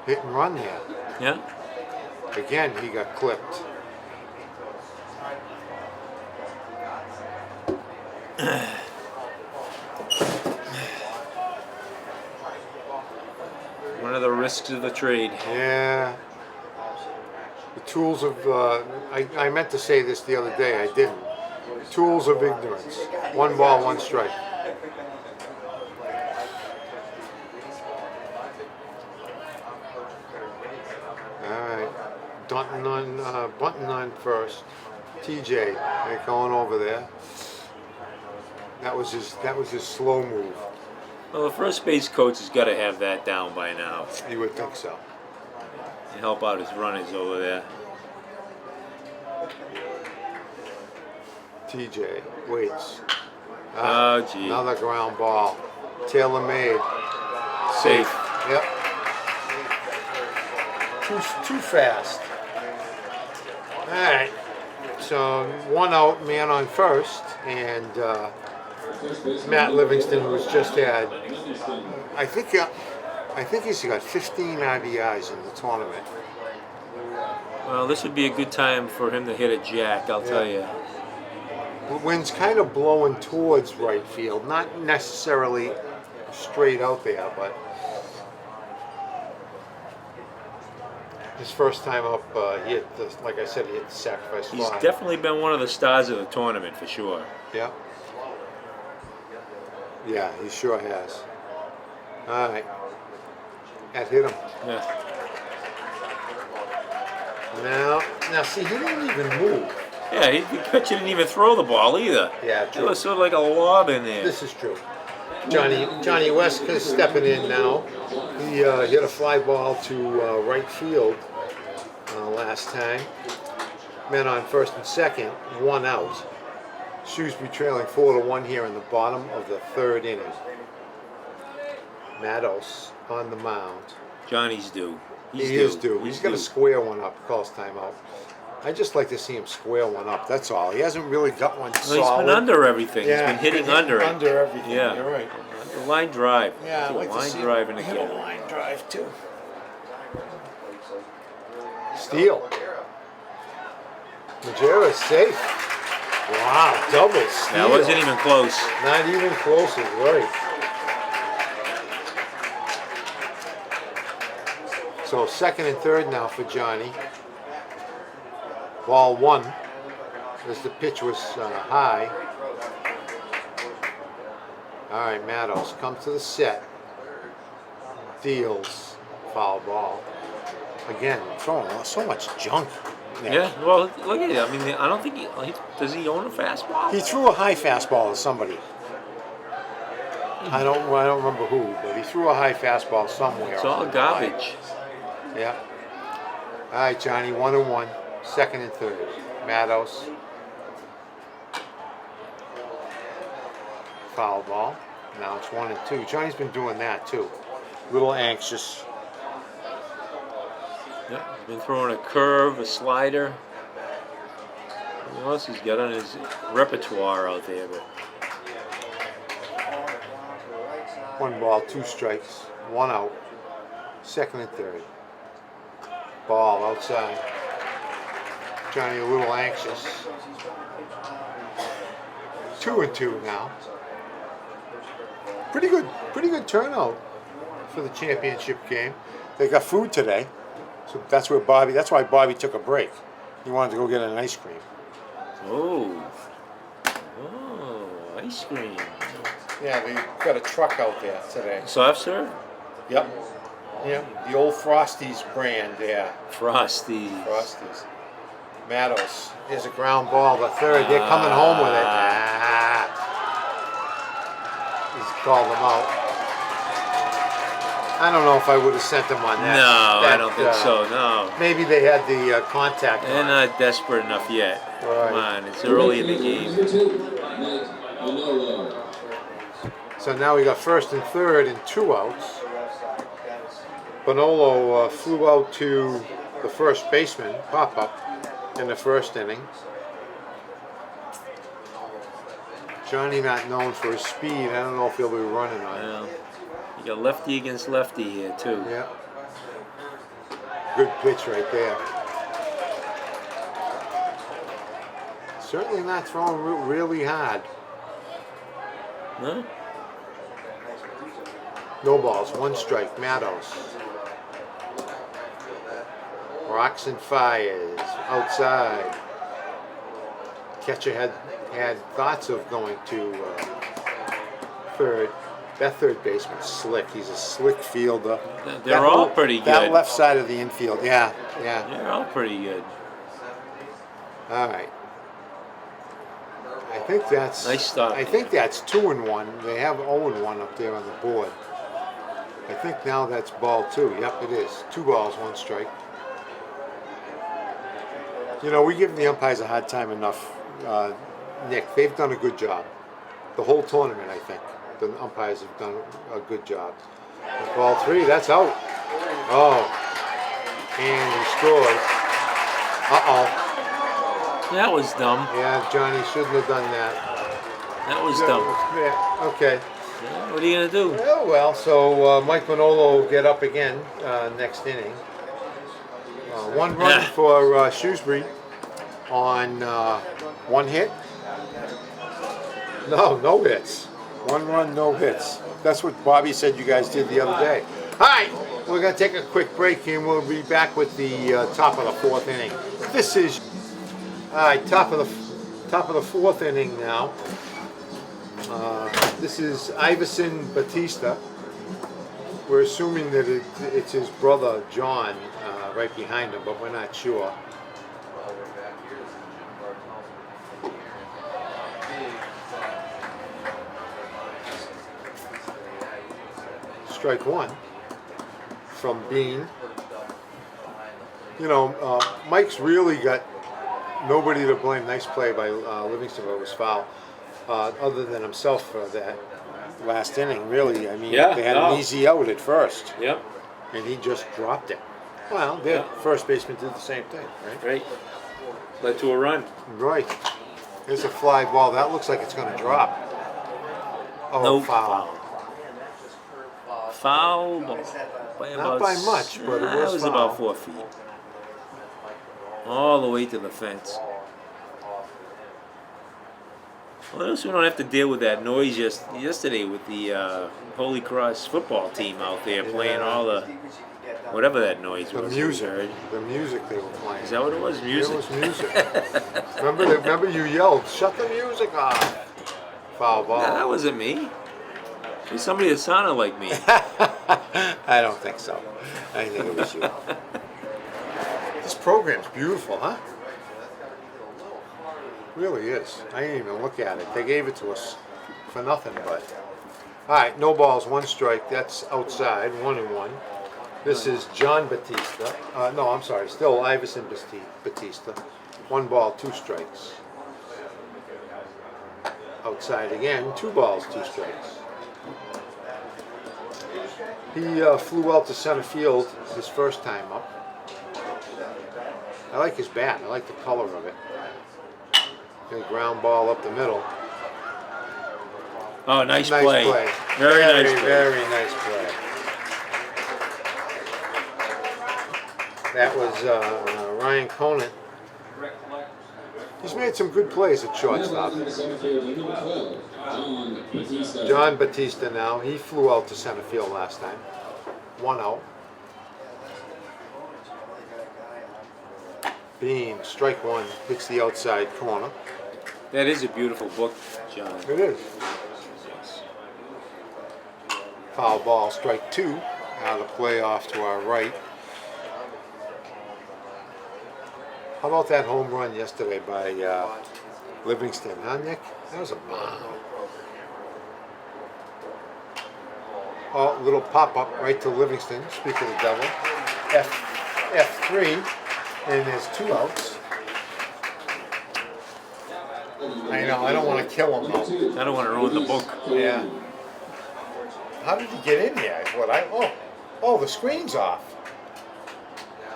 Hit and run there. Yeah. Again, he got clipped. One of the risks of the trade. Yeah. The tools of, I meant to say this the other day, I didn't. Tools of ignorance. 1 ball, 1 strike. Alright. Bunton on first. TJ, they're going over there. That was his slow move. Well, the first base coach has got to have that down by now. You would think so. To help out his runners over there. TJ waits. Oh, gee. Another ground ball. Taylor made. Safe. Yep. Too fast. All right. So 1 out, man on first, and Matt Livingston, who's just had, I think he's got 15 RBIs in the tournament. Well, this would be a good time for him to hit a jack, I'll tell you. The wind's kind of blowing towards right field, not necessarily straight out there, but his first time up, he hit the, like I said, he hit the sacrifice He's fly. definitely been one of the stars of the tournament for sure. Yeah. Yeah, he sure has. All right. That hit him. Yeah. Now see, he didn't even move. Yeah, he pitcher didn't even throw the ball either. Yeah, It true. was sort of like a lob in there. This is true. Johnny West is stepping in now. He hit a fly ball to right field last time. Men on first and second, 1 out. Shrewsbury trailing 4-1 here in the bottom of the 3rd inning. Matos on the mound. Johnny's due. He is due. He's got to square one up. Calls timeout. I just like to see him square one up. That's all. He hasn't really got one Well, solid. he's been under everything. Yeah, He's been hitting under it. Under everything. Yeah. You're right. The line drive. Yeah, I'd Do a like to line see drive in hit again. a line drive too. Steal. Majera is safe. Wow, double steal. That wasn't even close. Not even close, is right. So second and third now for Johnny. Ball one, as the pitch was high. All right, Matos comes to the set. Deals. Foul ball. Again, throwing so much junk. Nick. Yeah, well, look at it. I mean, I don't think does he own a fastball? He threw a high fastball to somebody. I don't remember who, but he threw a high fastball somewhere. It's all garbage. Yeah. All right, Johnny, 1-1, second and third. Matos. Foul ball. Now it's 1-2. Johnny's been doing that too. A little anxious. Yeah, he's been throwing a curve, a slider. What else he's got on his repertoire out there? But 1 ball, 2 strikes, 1 out. Second and third. Ball outside. Johnny a little anxious. 2-2 now. Pretty good turnout for the championship game. They got food today, so that's why Bobby took a break. He wanted to go get an ice cream. oh, ice cream. Yeah, they got a truck out there today. Soft serve, Yep. Yeah, the old Frosties brand, yeah. frosty. Frosties. Matos. Here's a ground ball to third. They're coming home with it. He's called them out. I don't know if I would have sent them on that. No, I that, don't think so. No, Maybe they had the contact. they're on. not desperate enough yet. Right. Come on, it's early in the game. Number 2, Mike Manolo. So now we got first and third and 2 outs. Bonolo flew out to the first baseman, pop-up, in the first inning. Johnny not known for his speed. I don't know if he'll be running on it. Well, you got lefty against lefty here too. Yeah. Good pitch right there. Certainly not throwing really hard. No? No balls, 1 strike, Matos. Rocks and fires, outside. Catcher had thoughts of going to third. That third baseman's slick. He's a slick fielder. They're all pretty That good. left side of the infield, yeah. They're all pretty good. All right. I think that's Nice stop. I think that's 2-1. They have 0-1 up there on the board. I think now that's ball 2. Yep, it is. 2 balls, 1 strike. You know, we give the umpires a hard time enough, Nick. They've done a good job. The whole tournament, I think. The umpires have done a good job. And ball 3, that's out. Oh. And he scores. Uh-oh. That was dumb. Yeah, Johnny shouldn't have done that. That was dumb. Yeah, okay. Yeah, what are you gonna do? Oh, well, so Mike Manolo will get up again next inning. 1 run Yeah. for Shrewsbury on 1 hit. No hits. 1 run, no hits. That's what Bobby said you guys did the other day. All right, we're going to take a quick break and we'll be back with the top of the 4th inning. This is, all right, top of the 4th inning now. This is Iverson Batista. We're assuming that it's his brother John right behind him, but we're not sure. Strike 1 from Bean. You know, Mike's really got nobody to blame. Nice play by Livingston, but it was foul. Other than himself for that last inning, really. I mean, Yeah, they had no. an easy out at first, Yep. and he just dropped it. Well, their Yeah. first baseman did the same thing, right? Right. Led to a run. Right. Here's a fly ball. That looks like it's going to drop. Oh, Nope. foul. foul by Not about by much, but it was foul. about 4 feet. All the way to the fence. Well, at least we don't have to deal with that noise yesterday with the Holy Cross football team out there playing all the whatever that noise The was. music. The music they were playing. Is that what it was? Music. It was music. remember you yelled, "Shut the music off!" Foul ball. Nah, that wasn't me. It was somebody that sounded like me. I don't think so. I think it was you. This program's beautiful, huh? Really is. I didn't even look at it. They gave it to us for nothing, but. All right, no balls, 1 strike. That's outside, 1-1. This is John Batista. No, I'm sorry. Still Iverson Batista. 1 ball, 2 strikes. Outside again, 2 balls, 2 strikes. He flew out to center field his first time up. I like his bat. I like the color of it. And ground ball up the middle. Oh, nice play. Very nice play. Very nice play. That was Ryan Conant. He's made some good plays at shortstop. John Batista now. He flew out to center field last time. 1 out. Bean, strike 1, hits the outside corner. That is a beautiful book, John. It is. Foul ball, strike 2. Out of play off to our right. How about that home run yesterday by Livingston, huh, Nick? That was a bomb. Oh, little pop-up right to Livingston. Speak of the devil. F3, and there's 2 outs. I know, I don't want to kill him, though. I don't want to ruin the book. Yeah. How did he get in here? Oh, the screen's off.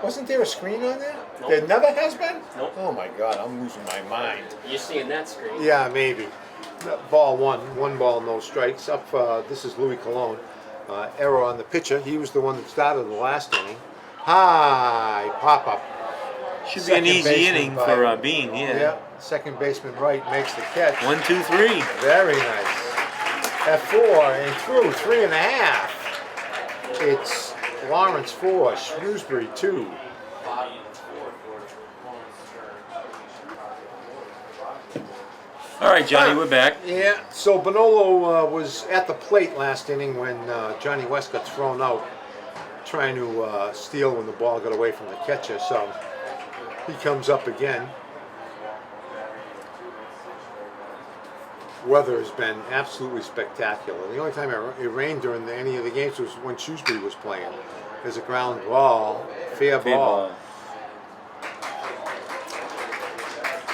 Wasn't there a screen on there? Nope. There never has been? Nope. Oh my God, I'm losing my mind. You're seeing that screen. Yeah, maybe. Ball 1 ball, no strikes. Up, this is Louis Colon. Error on the pitcher. He was the one that started the last inning. High pop up. Should be an Second easy baseman inning by- for Bean, yeah. Yeah, second baseman right makes the catch. 1, 2, 3. Very nice. F4 and through 3.5. It's Lawrence 4, Shrewsbury 2. All right, Johnny, we're back. Yeah, so Bonolo was at the plate last inning when Johnny West got thrown out, trying to steal when the ball got away from the catcher. So he comes up again. Weather has been absolutely spectacular. The only time it rained during any of the games was when Shrewsbury was playing. There's a ground ball, fair ball.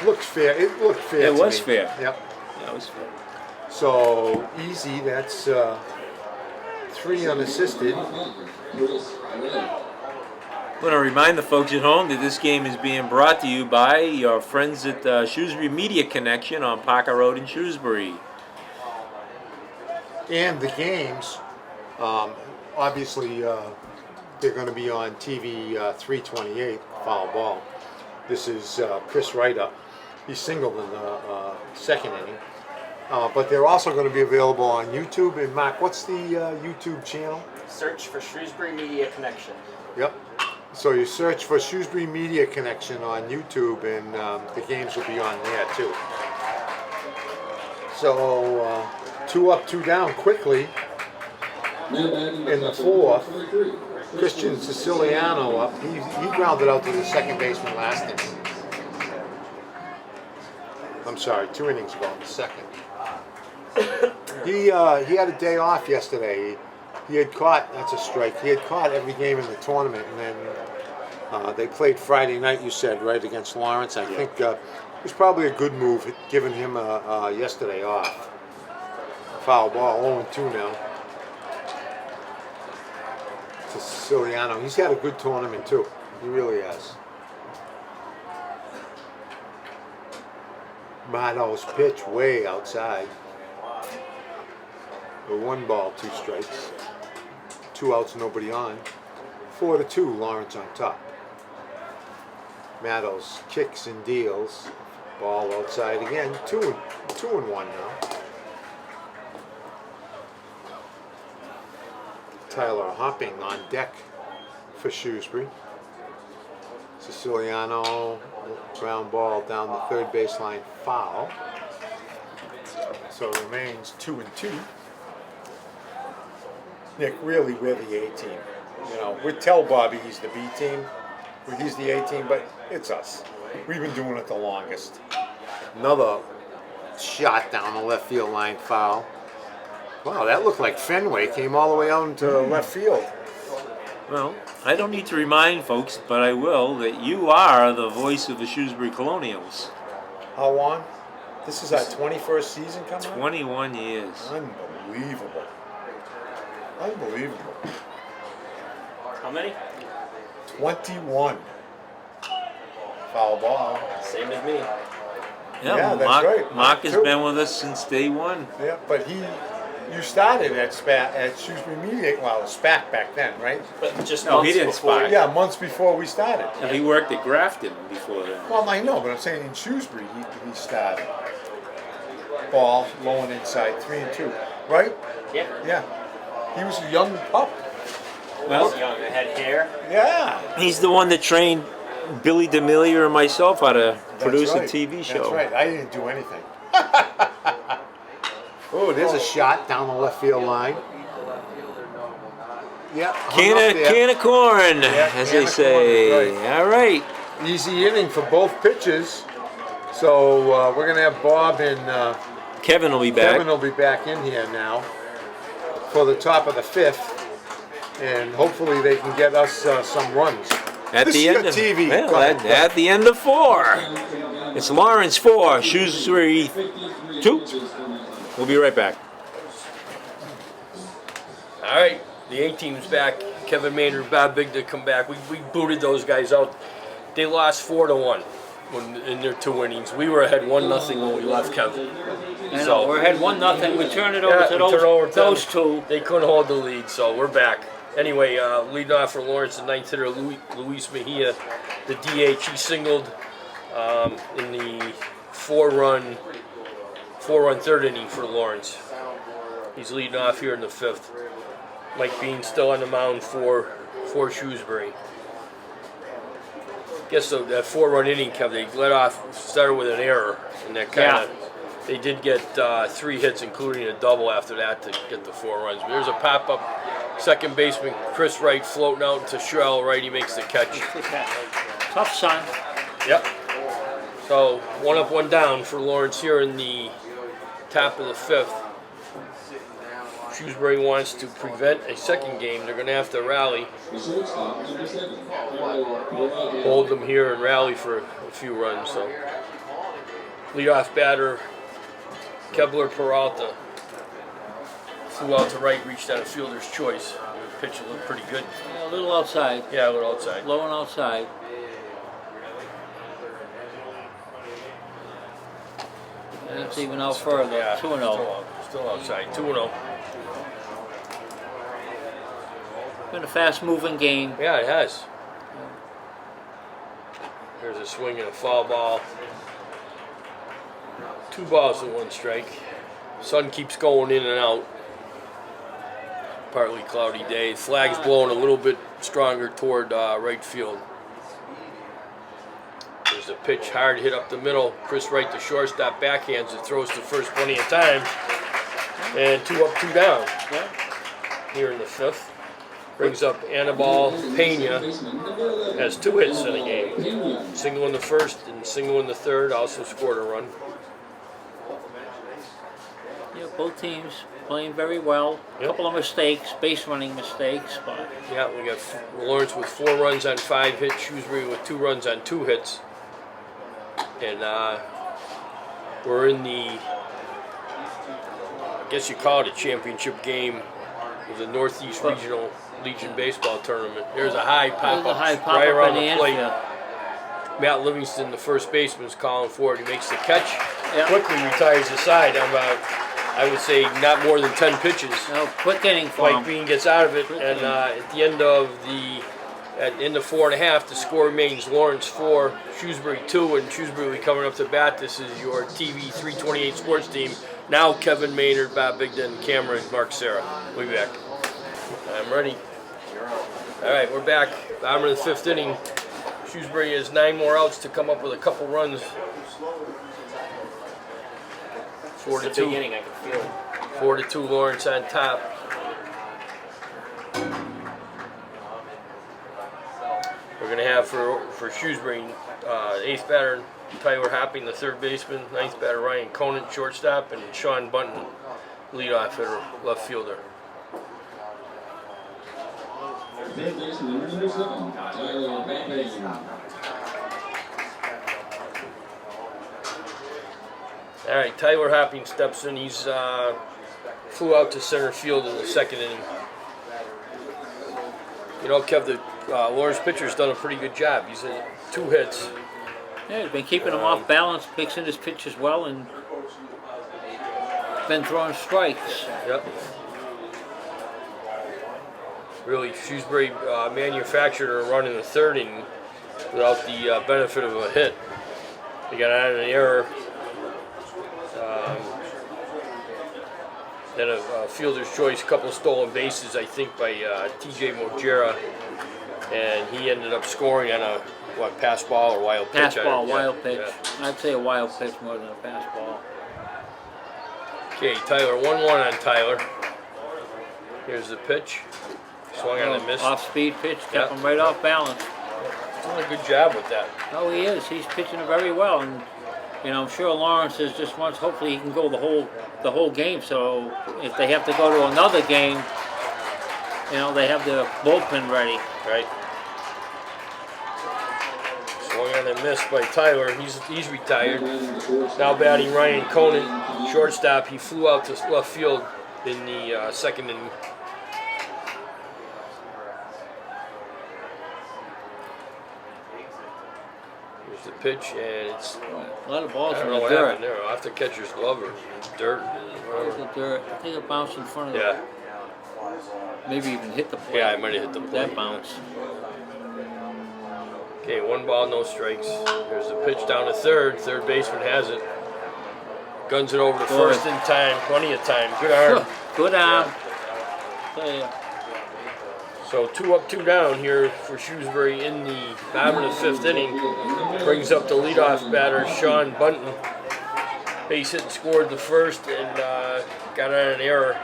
Looked fair. It looked fair. It to was me. fair. Yep. That was fair. So easy. That's 3 unassisted. I want to remind the folks at home that this game is being brought to you by your friends at Shrewsbury Media Connection on Parker Road in Shrewsbury. And the games, obviously, they're going to be on TV 328, foul ball. This is Chris Wright up. He singled in the second inning. But they're also going to be available on YouTube. And Mark, what's the YouTube channel? Search for Shrewsbury Media Connection. Yep. So you search for Shrewsbury Media Connection on YouTube, and the games will be on there too. So 2 up, 2 down quickly in the 4th. Christian Siciliano up. He grounded out to the second baseman last inning. I'm sorry, 2 innings ago in the second. He had a day off yesterday. He had caught, that's a strike, he had caught every game in the tournament, and then they played Friday night, you said, right, against Lawrence. I think it was probably a good move, giving him yesterday off. Foul ball, 0-2 now. To Siciliano. He's had a good tournament, too. He really has. Mado's pitch way outside. A 1 ball, 2 strikes. 2 outs, nobody on. 4-2, Lawrence on top. Maddow's kicks and deals. Ball outside again. 2-1 now. Tyler hopping on deck for Shrewsbury. Siciliano, ground ball down the third baseline, foul. So it remains 2-2. Nick, really, we're the A team. You know, we'd tell Bobby he's the B team, he's the A team, but it's us. We've been doing it the longest. Another shot down the left field line, foul. Wow, that looked like Fenway came all the way out into left field. Well, I don't need to remind folks, but I will, that you are the voice of the Shrewsbury Colonials. How long? This is our 21st season coming up? 21 years. Unbelievable. Unbelievable. How many? 21. Foul ball. Same as me. Yeah, that's Mark, right. Mark has Too. been with us since day one. Yeah, but you started at Shrewsbury Media, well, SPAC back then, right? But just No, he months didn't before. spy. Yeah, months before we started. And he worked at Grafton before that. Well, I know, but I'm saying in Shrewsbury he started. Ball, low and inside, 3-2, right? Yeah. Yeah. He was a young pup. I was young. I had hair. Yeah. He's the one that trained Billy D'Amelio and myself how to That's produce right. a TV show. That's right. I didn't do anything. Oh, there's a shot down the left field line. Yeah. Can of corn, Yeah, as can they of say. corn, right. All right. Easy inning for both pitches. So we're gonna have Bob and Kevin will be back. Kevin will be back in here now for the top of the 5th, and hopefully they can get us some runs. At This the is end your of TV. well, Go ahead. at the end of 4. It's Lawrence 4, Shrewsbury 2. We'll be right back. All right, the A team's back. Kevin Maynard, Bob Bigda come back. We booted those guys out. They lost 4-1 in their 2 innings. We were ahead 1-0 when we left, Kevin. I know, we're ahead 1-0. We turn it over Yeah, to we turn over to those them. two. They couldn't hold the lead, so we're back. Anyway, leading off for Lawrence, the 9th hitter, Luis Mejia, the DH. He singled in the 4-run 3rd inning for Lawrence. He's leading off here in the 5th. Mike Bean still on the mound for Shrewsbury. Guess that 4-run inning, Kevin, they let off, started with an error, and that kind of, they did get 3 hits, including a double after that to get the 4 runs. But there's a pop-up second baseman, Chris Wright, floating out to Sherrill Wright. He makes the catch. Tough son. Yep. So 1 up, 1 down for Lawrence here in the top of the 5th. Shrewsbury wants to prevent a second game. They're going to have to rally, hold them here and rally for a few runs. So leadoff batter, Kebler Peralta, flew out to right, reached out of fielder's choice. The pitch looked pretty good. Yeah, a little outside. Yeah, a little outside. Low and outside. And it's even out further. Yeah, 2-0. Still outside. 2-0. Been a fast-moving game. Yeah, it has. There's a swing and a foul ball. 2 balls and 1 strike. Sun keeps going in and out. Partly cloudy day. Flag's blowing a little bit stronger toward right field. There's a pitch, hard hit up the middle. Chris Wright, the shortstop, backhands it, throws to first plenty of time. And 2 up, 2 down. Here in the 5th. Brings up Anibal Pena. Has 2 hits in a game. Single in the 1st and single in the 3rd. Also scored a run. Yeah, both teams playing very well. A Yep. couple of mistakes, base running mistakes, but Yeah, we got Lawrence with 4 runs on 5 hits. Shrewsbury with 2 runs on 2 hits. And we're in the, I guess you call it a championship game of the Northeast Regional Legion Baseball Tournament. There's a high there's pop-up a high right pop-up around in the the plate. infield. Matt Livingston, the first baseman, is calling for it. He makes the catch. Yeah. Quickly retires the side. I'm about I would say not more than 10 pitches. No, quick inning for Mike him. Bean gets out of it, and at the end of 4.5, the score remains Lawrence 4, Shrewsbury 2, and Shrewsbury will be coming up to bat. This is your TV 328 sports team. Now Kevin Maynard, Bob Bigden, Cameron, Mark Serra. We'll be back. I'm ready. All right, we're back. Bottom of the 5th inning. Shrewsbury has 9 more outs to come up with a couple runs. 4 to It's a big 2. inning, I can feel it. 4 to 2, Lawrence on top. We're gonna have for Shrewsbury, 8th batter Tyler Hopping, the 3rd baseman, 9th batter Ryan Conant, shortstop, and Sean Bunton, leadoff hitter, left fielder. Third baseman, number 7, Tyler Hopping. All right, Tyler Hopping steps in. He's flew out to center field in the 2nd inning. You know, Kev, the Lawrence pitcher's done a pretty good job. He's had 2 hits. Yeah, he's been keeping him off balance, mixing his pitches well, and been throwing strikes. Yep. Really, Shrewsbury manufactured a run in the 3rd inning without the benefit of a hit. They got out of an error. Then a fielder's choice, couple stolen bases, I think, by T.J. Mojera, and he ended up scoring on a pass ball or wild pitch. Pass ball, Yeah, wild pitch. yeah. I'd say a wild pitch more than a pass ball. Okay, Tyler, 1-1 on Tyler. Here's the pitch. Swung on and missed. Off-speed pitch, kept Yeah. him right off balance. Doing a good job with that. Oh, he is. He's pitching very well, and you know, I'm sure Lawrence is just wants. Hopefully, he can go the whole game. So if they have to go to another game, you know, they have the bullpen ready. Right. Swung on and missed by Tyler. He's retired. Now batting Ryan Conant, shortstop. He flew out to left field in the 2nd inning. Here's the pitch, and it's A lot of balls I in don't know the what dirt. happened there. Off the catcher's glove or dirt. Balls in the dirt. I think it bounced in front of Yeah. him. Maybe even hit the plate. Yeah, I might have hit the plate. That bounce. Okay, 1 ball, no strikes. There's the pitch down to 3rd. 3rd baseman has it. Guns it over to Good. 1st in time. Plenty of time. Good arm. Good arm. Tell ya. So 2 up, 2 down here for Shrewsbury in the bottom of the 5th inning. Brings up the leadoff batter, Sean Bunton. Base hit and scored the 1st and got on an error.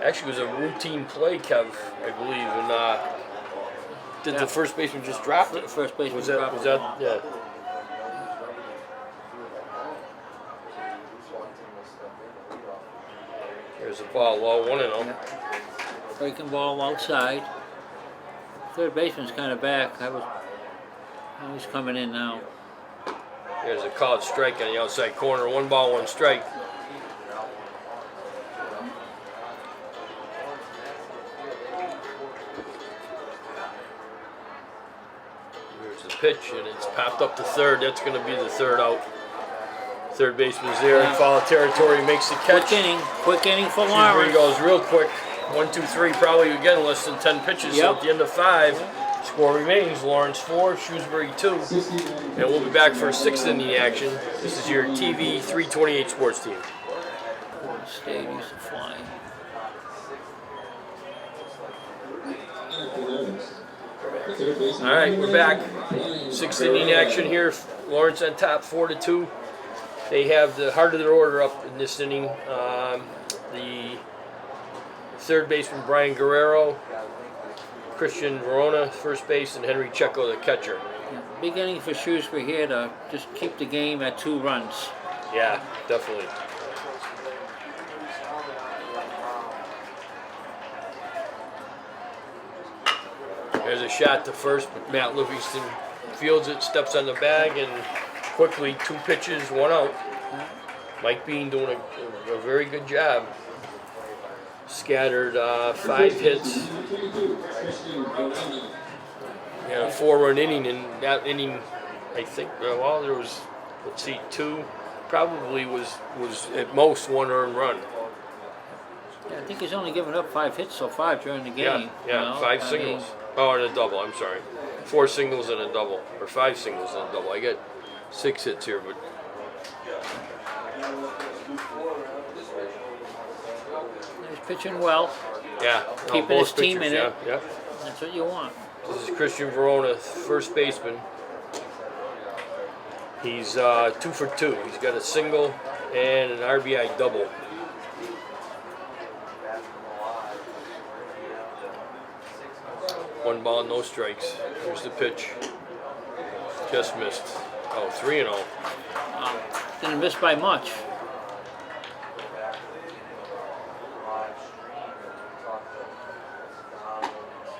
Actually, it was a routine play, Kev, I believe. And did Yeah. the first baseman just drop it? First baseman Was that? dropped Was the that? ball. Yeah. There's a ball low, 1-0. Breaking ball outside. 3rd baseman's kind of back. He's coming in now. There's a called strike on the outside corner. 1 ball, 1 strike. Here's the pitch, and it's popped up to 3rd. That's going to be the 3rd out. 3rd baseman's there in foul territory, makes the catch. Quick inning for Shrewsbury Lawrence. goes real quick. 1, 2, 3, probably again less than 10 pitches. So Yep. at the end of 5, score remains Lawrence 4, Shrewsbury 2. And we'll be back for 6th inning action. This is your TV 328 sports team. State used to fly. All right, we're back. 6th inning action here. Lawrence on top, 4 to 2. They have the heart of their order up in this inning. The 3rd baseman Brian Guerrero, Christian Verona, first base, and Henry Checo, the catcher. Big inning for Shrewsbury here to just keep the game at 2 runs. Yeah, definitely. There's a shot to first, but Matt Livingston fields it, steps on the bag, and quickly 2 pitches, 1 out. Mike Bean doing a very good job. Scattered 5 hits. Yeah, a 4-run inning, and that inning, I think, well, there was, let's see, 2, probably was at most 1 earned run. Yeah, I think he's only given up 5 hits so far during the game. Yeah, you know? 5 I singles. mean, Oh, and a double. I'm sorry. 4 singles and a double, or 5 singles and a double. I get 6 hits here, but he's pitching well. yeah, Keeping both his team pitchers, in yeah, it. Yeah. That's what you want. This is Christian Verona, first baseman. He's 2 for 2. He's got a single and an RBI double. One ball, no strikes. Here's the pitch. Just missed. Oh, 3-0. Didn't miss by much.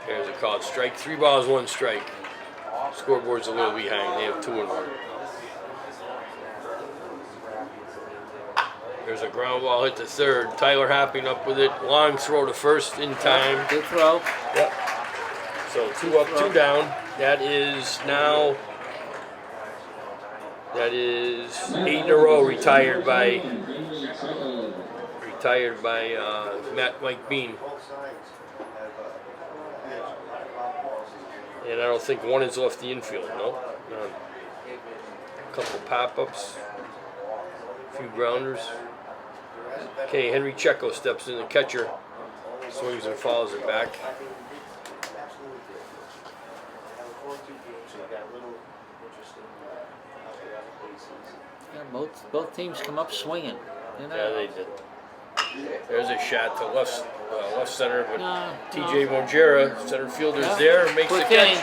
There's a called strike. 3 balls, 1 strike. Scoreboard's a little behind. They have 2 and 1. There's a ground ball hit to third. Tyler Hopping up with it. Long throw to first in time. Good throw. Yep. So 2 up, 2 down. That is now. That is 8 in a row retired by Mike Bean. And I don't think one is off the infield. No. None. A couple pop-ups. A few grounders. Okay, Henry Checo steps in, the catcher. Swings and fouls it back. Yeah, both teams come up swinging. You know? Yeah, they did. There's a shot to left center, but TJ Mojera, center fielder's there, makes the Quick catch. inning.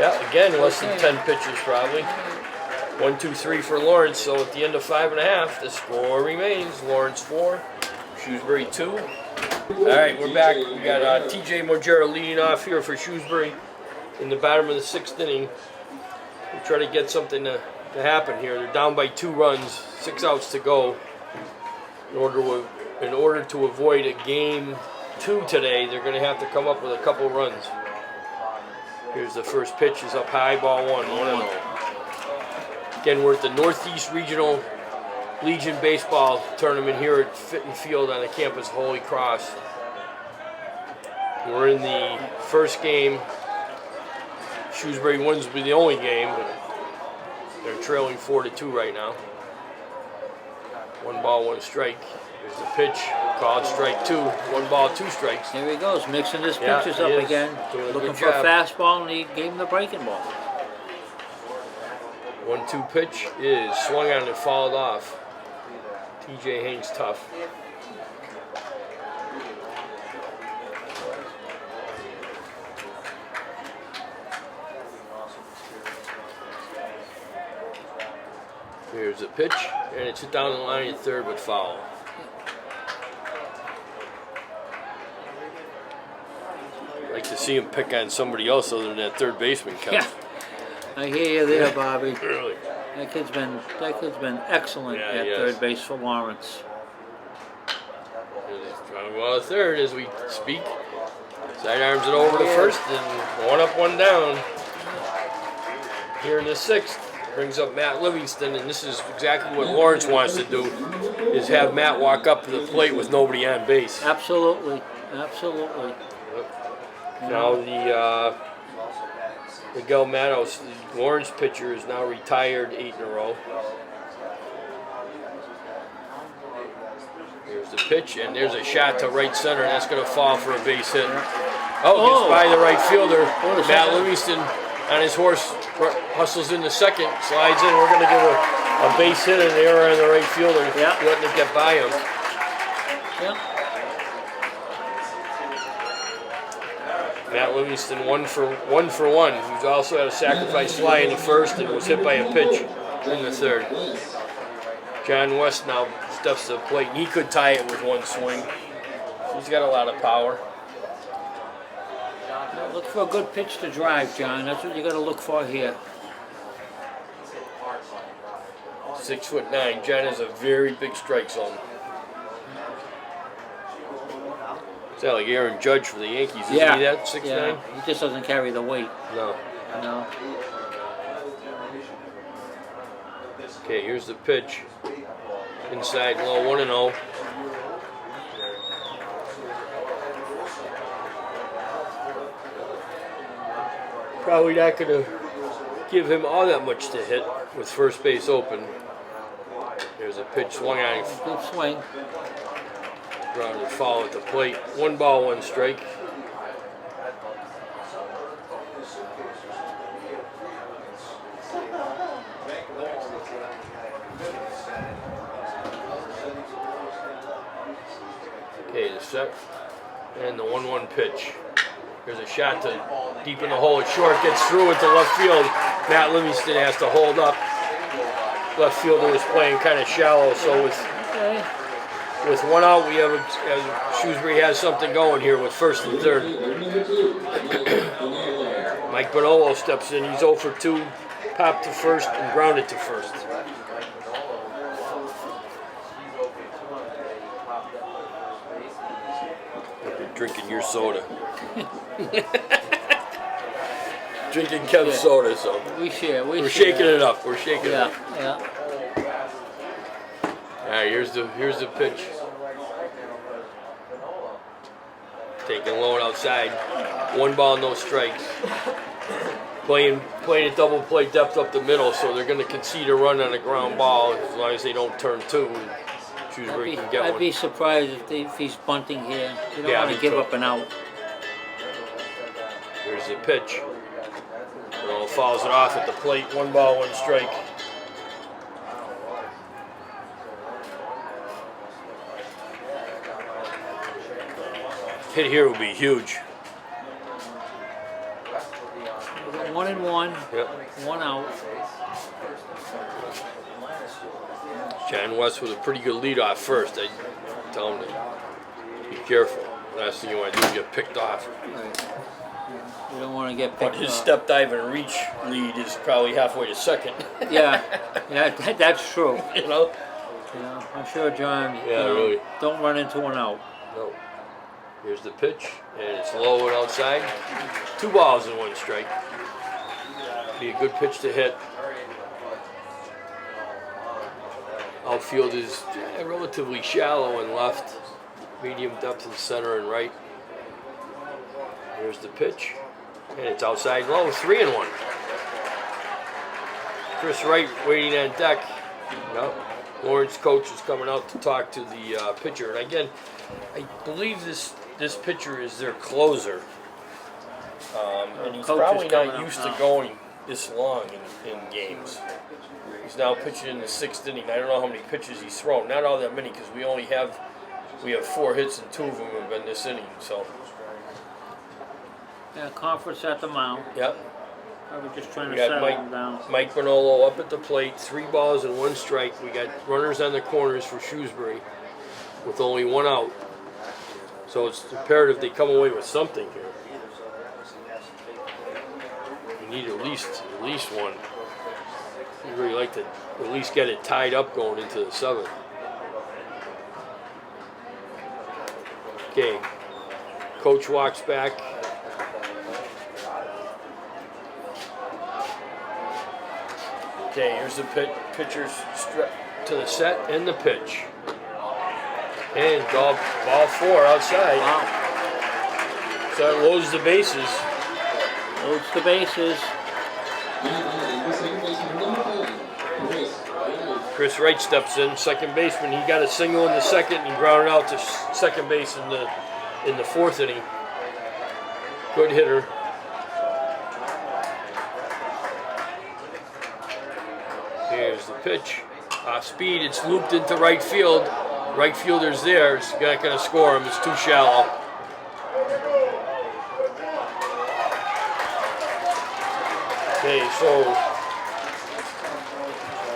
Yeah, again, less than 10 pitches probably. 1, 2, 3 for Lawrence. So at the end of 5.5, the score remains Lawrence 4, Shrewsbury 2. All right, we're back. We got TJ Mojera leading off here for Shrewsbury in the bottom of the 6th inning. We try to get something to happen here. They're down by 2 runs, 6 outs to go. In order to avoid a game 2 today, they're going to have to come up with a couple runs. Here's the first pitch, is up high, ball 1, 1-0. Again, we're at the Northeast Regional Legion Baseball Tournament here at Fitton Field on the campus of Holy Cross. We're in the first game. Shrewsbury wins will be the only game, but they're trailing 4-2 right now. 1 ball, 1 strike. Here's the pitch, called strike 2. 1 ball, 2 strikes. Here he goes, mixing his Yeah, pitches he up is. again. Doing a Looking good for a job. fastball, and he gave him the breaking ball. 1-2 pitch is swung on and fouled off. TJ hangs tough. Here's a pitch, and it's hit down the line at third, but foul. Like to see him pick on somebody else other than that third baseman, Kevin. Yeah, I hear you there, Bobby. Really. That kid's been excellent Yeah, at he is. third base for Lawrence. Trying well at third as we speak. Sidearms it over to first, and 1 up, 1 down. Here in the 6th, brings up Matt Livingston, and this is exactly what Lawrence wants to do, is have Matt walk up to the plate with nobody on base. Absolutely, absolutely. Now the Miguel Matos, the Lawrence pitcher, is now retired 8 in a row. Here's the pitch, and there's a shot to right center, and that's going to fall for a base hit. Oh, gets by the right fielder. Matt Livingston on his horse hustles in the second, slides in. We're going to give a base hit in the air on the right fielder, letting it get by him. Yeah. Matt Livingston 1 for 1. He's also had a sacrifice fly in the first and was hit by a pitch in the third. John West now steps to the plate, and he could tie it with 1 swing. He's got a lot of power. Look for a good pitch to drive, John. That's what you got to look for here. 6'9". John has a very big strike zone. Is that like Aaron Judge for the Yankees? Isn't he that 6'9"? Yeah. He just doesn't carry the weight. No. No. Okay, here's the pitch. Inside low, 1-0. Probably not gonna give him all that much to hit with first base open. There's a pitch swung on, Good swing. grounded foul at the plate. 1 ball, 1 strike. Okay, the set and the 1-1 pitch. There's a shot to deep in the hole. It's short, gets through into left field. Matt Livingston has to hold up. Left fielder was playing kind of shallow, so with 1 out, we have Shrewsbury has something going here with first and third. Mike Bonolo steps in. He's 0 for 2, popped to first and grounded to first. You're drinking your soda. Drinking Kev's soda, so We share. we're shaking it up. We're shaking it up. Yeah. All right, here's the pitch. Taking low and outside. 1 ball, no strikes. Playing a double play depth up the middle, so they're going to concede a run on a ground ball as long as they don't turn 2. And Shrewsbury can get I'd one. be surprised if he's bunting here. You don't Yeah, want me to give too. up an out. Here's the pitch. Well, fouls it off at the plate. 1 ball, 1 strike. Hit here would be huge. 1-1, Yep. 1 out. John West with a pretty good lead off first. I tell him to be careful. Last thing you want to do is get picked off. You don't want to get But picked his up. step dive and reach lead is probably halfway to second. Yeah, that's true. You know? Yeah, I'm sure, John. Yeah, really. Don't run into an out. No. Here's the pitch, and it's low and outside. 2 balls and 1 strike. Be a good pitch to hit. Outfield is relatively shallow and left. Medium depth in center and right. Here's the pitch, and it's outside low. 3-1. Chris Wright waiting on deck. Yep. Lawrence coach is coming out to talk to the pitcher, and again, I believe this pitcher is their closer, and he's Coach is probably coming not up used now. to going this long in games. He's now pitching in the 6th inning. I don't know how many pitches he's thrown. Not all that many, because we have 4 hits and 2 of them have been this inning. So, Yeah, conference at the mound. yep. Probably just trying We to got settle him down. Mike Bonolo up at the plate. 3 balls and 1 strike. We got runners on the corners for Shrewsbury with only 1 out. So it's imperative they come away with something here. We need at least 1. We'd really like to at least get it tied up going into the 7th. Okay. Coach walks back. Okay, here's the pitcher's to the set and the pitch. And ball 4 outside. Wow. So that loads the bases. Loads the bases. Chris Wright steps in, second baseman. He got a single in the 2nd and grounded out to second base in the 4th inning. Good hitter. Here's the pitch. Off speed, it's looped into right field. Right fielder's there. He's not going to score him. It's too shallow. Okay, so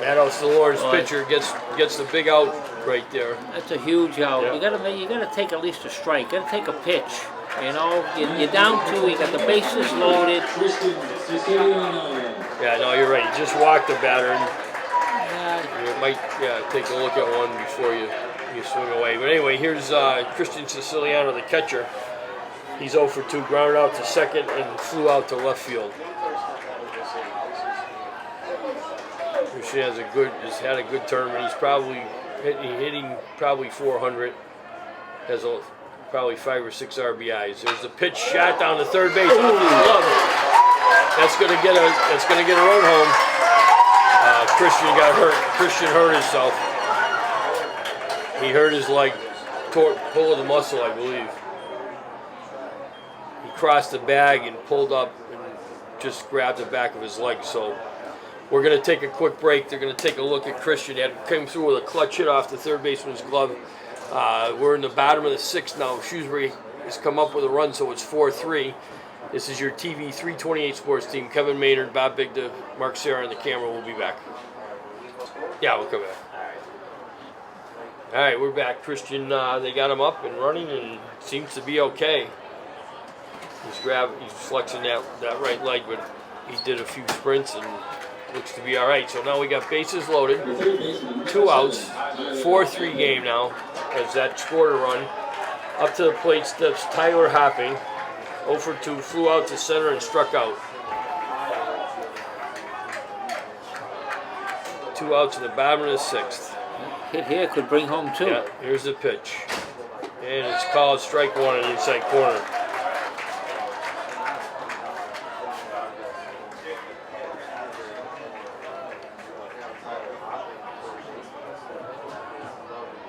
Matos, the Lawrence pitcher, gets the big out right there. That's a huge out. Yeah. You gotta take at least a strike. You gotta take a pitch. You know, you're down 2. You got the bases loaded. Yeah, no, you're right. You just walked the batter. And Yeah, you might take a look at one before you swing away. But anyway, here's Christian Siciliano, the catcher. He's 0 for 2, grounded out to second and flew out to left field. Christian has had a good tournament. He's probably hitting probably 400. Has probably 5 or 6 RBIs. There's the pitch shot down to third base. Off his glove. That's gonna get a run home. Christian got hurt. Christian hurt himself. He hurt his leg, pull of the muscle, I believe. He crossed the bag and pulled up and just grabbed the back of his leg. So we're gonna take a quick break. They're gonna take a look at Christian. He came through with a clutch hit off the third baseman's glove. We're in the bottom of the sixth now. Shrewsbury has come up with a run, so it's 4-3. This is your TV 328 sports team. Kevin Maynard, Bob Bigda, Mark Serra, and the camera will be back. Yeah, we'll come back. All right, we're back. Christian, they got him up and running and seems to be okay. He's flexing that right leg, but he did a few sprints and looks to be all right. So now we got bases loaded, 2 outs, 4-3 game now as that scored a run. Up to the plate steps Tyler Hopping. 0 for 2, flew out to center and struck out. 2 outs in the bottom of the sixth. Hit here could bring home 2. Yeah, here's the pitch. And it's called strike 1 in the inside corner.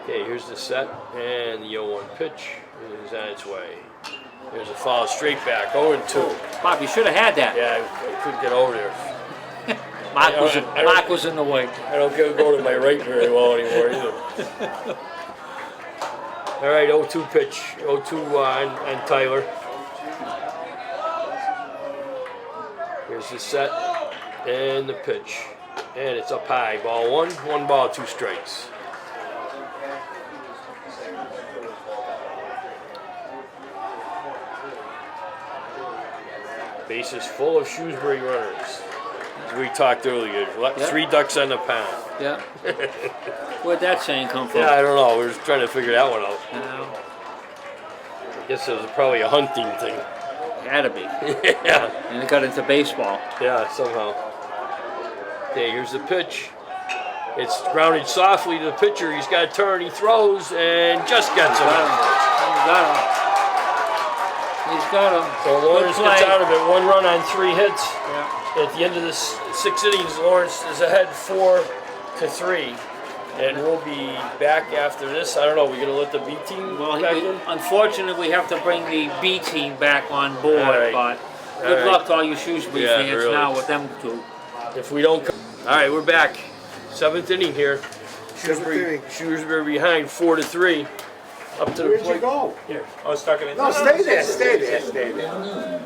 Okay, here's the set, and the 0-1 pitch is on its way. There's a foul straight back, 0-2. Bob, you should have had that. Yeah, I couldn't get over there. Mark was in the way. I don't go to my right very well anymore either. All right, 0-2 pitch, 0-2 on Tyler. Here's the set and the pitch, and it's up high. Ball 1, 1 ball, 2 strikes. Bases full of Shrewsbury runners. As we talked earlier, 3 ducks on the pound. Yeah. Where'd that saying come from? Yeah, I don't know. We were just trying to figure that one out. No, I guess it was probably a hunting thing. had to be. Yeah, And it got into baseball. yeah, somehow. Okay, here's the pitch. It's grounded softly to the pitcher. He's got to turn. He throws and just gets him. Got him. He's got him. So Lawrence Good gets play. out of it. 1 run on 3 hits. Yeah. At the end of the 6 innings, Lawrence is ahead 4-3. And we'll be back after this. I don't know. We're going to let the B team Well, back in? unfortunately, we have to bring the B team back on board, All right. but All good right. luck to all you Shrewsbury Yeah, fans really. now with them two. If we don't come. All right, we're back. 7th inning here. inning. Shrewsbury behind 4-3. Up to the Where'd you plate. go? I was talking to No, stay there, stay there, stay there. I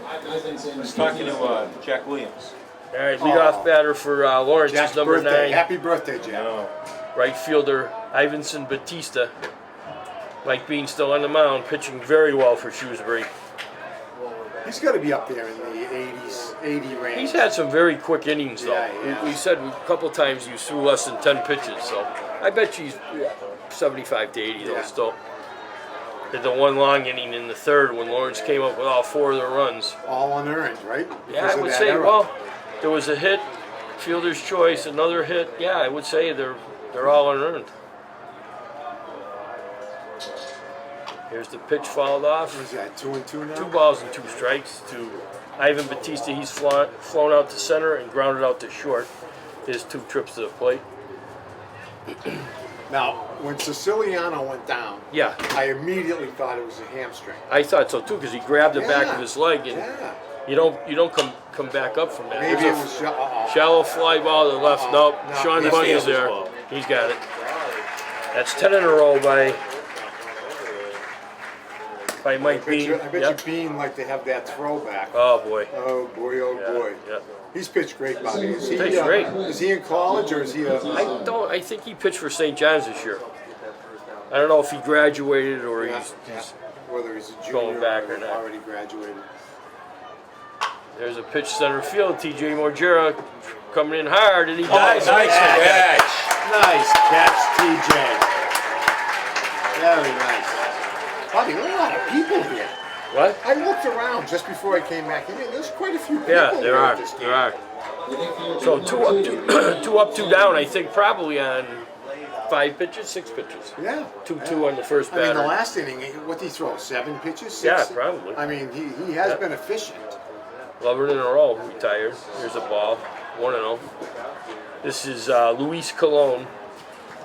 was talking to Jack Williams. All right, leadoff batter for Lawrence Jack's is number birthday. 9. Happy birthday, Jack. Right fielder Ivanson Batista. Mike Bean still on the mound, pitching very well for Shrewsbury. He's got to be up there in the 80 range. He's had some very quick innings, though. Yeah. We said a couple times you threw less than 10 pitches, so I bet you he's 75 to 80 though. Yeah. Still, did the 1 long inning in the 3rd when Lawrence came up with all 4 of their runs. all unearned, right? Yeah, Because I of would that say. era. Well, there was a hit, fielder's choice, another hit. Yeah, I would say they're all unearned. Here's the pitch fouled off. What is that, 2-2 now? 2 balls and 2 strikes to Ivan Batista. He's flown out to center and grounded out to short. His 2 trips to the plate. Now, when Siciliano went down, Yeah, I immediately thought it was a hamstring. I thought so too because he grabbed the back Yeah. of his leg and Yeah. you don't come back up from that. Maybe There's it a was. shallow fly ball to the left. Nope. No, Sean he Bunny is steals there. ball. He's got it. That's 10 in a row by Mike I Bean. bet Yep. you Bean like to have that throwback. Oh boy. Oh boy, oh Yeah, boy. yeah. He's pitched great, Bobby. Is he, Pitched great. Is he in college or is he a? I think he pitched for St. John's this year. I don't know if he graduated or Yeah, he's yeah. Whether he's a going junior back or or not. already graduated. there's a pitch center field. TJ Morgera coming in hard and he dives. Nice catch, TJ. Very nice. Bobby, there are a lot of people here. What? I looked around just before I came back in. There's quite a few people Yeah, here there at are. this game. There are. So 2 up, 2 up, 2 down. I think probably on 5 pitches, 6 pitches. Yeah. 2-2 on the first I mean, batter. the last inning, what did he throw? 7 pitches? 6? Yeah, probably. I mean, he has Yeah. been efficient. 11 in a row retired. Here's a ball, 1-0. This is Luis Colon,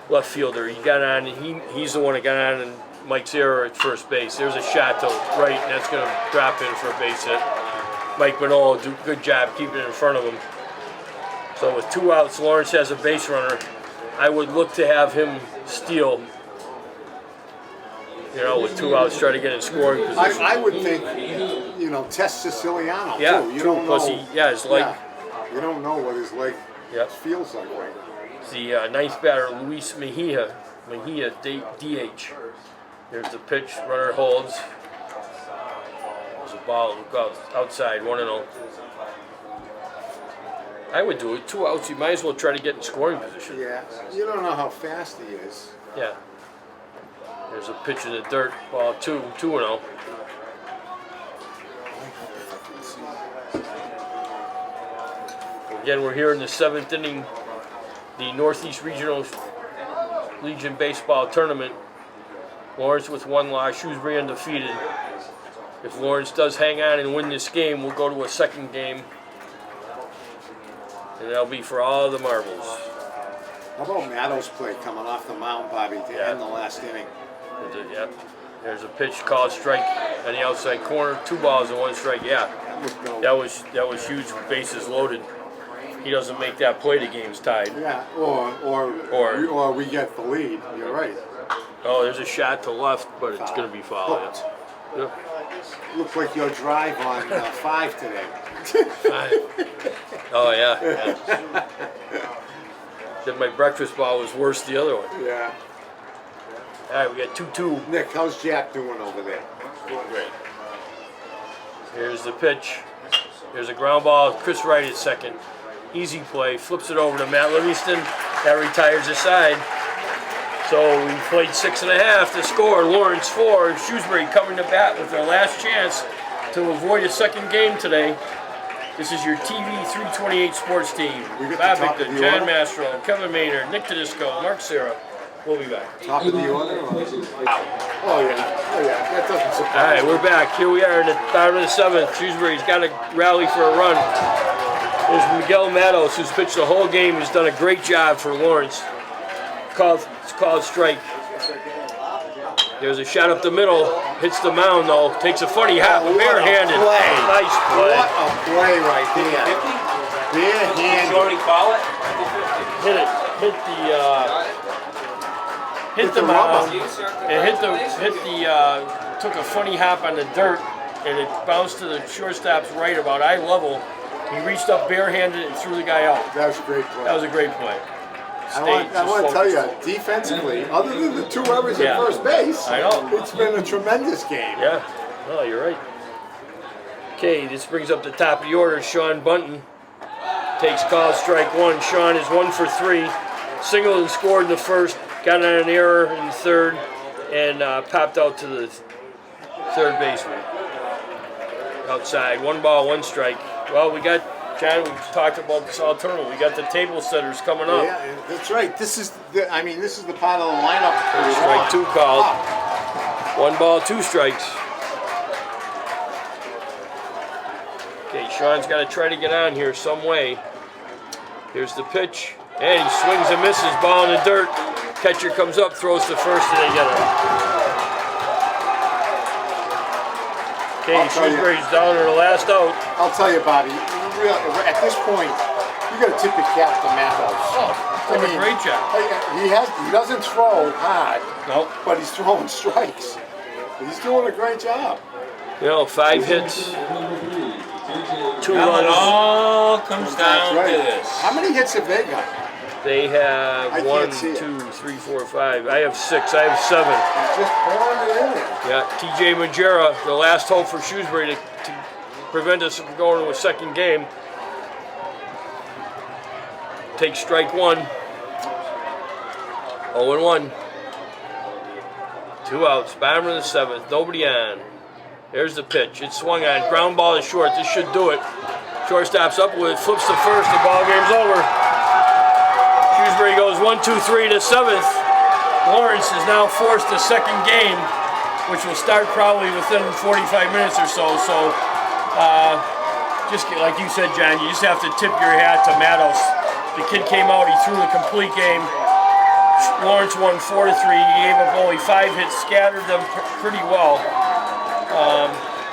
left fielder. He got on. He's the one that got on and Mike's error at first base. There's a shot to right, and that's going to drop in for a base hit. Mike Manola do a good job keeping it in front of him. So with 2 outs, Lawrence has a base runner. I would look to have him steal. You know, with 2 outs, try to get in scoring position. I would think, you know, test Siciliano Yeah, too. You true. don't Plus know. his leg. Yeah, you don't know what his leg Yep. feels like right now. The ninth batter, Luis Mejia. Mejia, DH. There's the pitch, runner holds. There's a ball, look outside, 1-0. I would do it. 2 outs, you might as well try to get in scoring position. Yeah, you don't know how fast he is. Yeah. There's a pitch in the dirt, ball 2-0. Again, we're here in the 7th inning, the Northeast Regional Legion Baseball Tournament. Lawrence with 1 loss, Shrewsbury undefeated. If Lawrence does hang on and win this game, we'll go to a second game. And that'll be for all the marbles. How about Maddow's play coming off the mound, Bobby, to Yeah. end the last inning? Yep. There's a pitch called strike on the outside corner. 2 balls and 1 strike. Yeah, that was huge. Bases loaded. He doesn't make that play, the game's tied. Yeah, or we get the lead. You're right. Oh, there's a shot to left, but it's going to be foul. Hooked. Yep. Looks like your drive on 5 today. Oh yeah. Then my breakfast ball was worse the other one. Yeah. All right, we got 2-2. Nick, how's Jack doing over there? Great. Here's the pitch. There's a ground ball. Chris Wright at second. Easy play. Flips it over to Matt Livingston. That retires the side. So we played 6.5 to score. Lawrence 4. Shrewsbury coming to bat with their last chance to avoid a second game today. This is your TV 328 sports team. We got Bob the top of Victor, the John order. Mastro, Kevin Maynard, Nick Tedesco, Mark Serra. We'll be back. Top of the order? Oh yeah, that doesn't surprise All right, me. we're back. Here we are in the bottom of the 7th. Shrewsbury's got to rally for a run. There's Miguel Matos, who's pitched the whole game. He's done a great job for Lawrence. It's called strike. There's a shot up the middle. Hits the mound, though. Takes a funny hop, barehanded. play. Nice play. What a play right there. Barehanded. already call it? Hit the mound. It took a funny hop on the dirt, and it bounced to the shortstop's right about eye level. He reached up barehanded and threw the guy out. That was a great play. That was a great play. I want to tell you, defensively, other than the 2 errors Yeah. at first base, I know. it's been a tremendous game. Yeah, no, you're right. Okay, this brings up the top of the order. Sean Bunton takes call strike 1. Sean is 1 for 3. Singled and scored in the first. Got on an error in the third, and popped out to the third baseman. Outside, 1 ball, 1 strike. Well, we talked about this all tournament. We got the table setters coming up. Yeah, that's right. This is the part of the lineup. we Strike want. 2 called. 1 ball, 2 strikes. Okay, Sean's got to try to get on here some way. Here's the pitch, and he swings and misses. Ball in the dirt. Catcher comes up, throws to first, and they get it. Okay, I'll tell you. Shrewsbury's down to the last out. I'll tell you, Bobby. At this point, you got to tip your cap to Matos. Done a great job. He doesn't throw hard, Nope. but he's throwing strikes. He's doing a great job. You know, 5 hits, 2 Now it runs. all comes That's down right. to this. How many hits have they got? They have I 1, can't see it. 2, 3, 4, 5. I have 6. I have 7. He's just pouring it in there. Yeah, TJ Majera, the last hope for Shrewsbury to prevent us from going to a second game. Takes strike 1. 0-1. 2 outs. Bottom of the 7th. Nobody on. There's the pitch. It's swung on. Ground ball is short. This should do it. Shortstop's up with it. Flips to first. The ball game's over. Shrewsbury goes 1, 2, 3 to 7th. Lawrence is now forced a second game, which will start probably within 45 minutes or so. So just like you said, John, you just have to tip your hat to Matos. The kid came out, he threw the complete game. Lawrence won 4-3. He gave up only 5 hits, scattered them pretty well.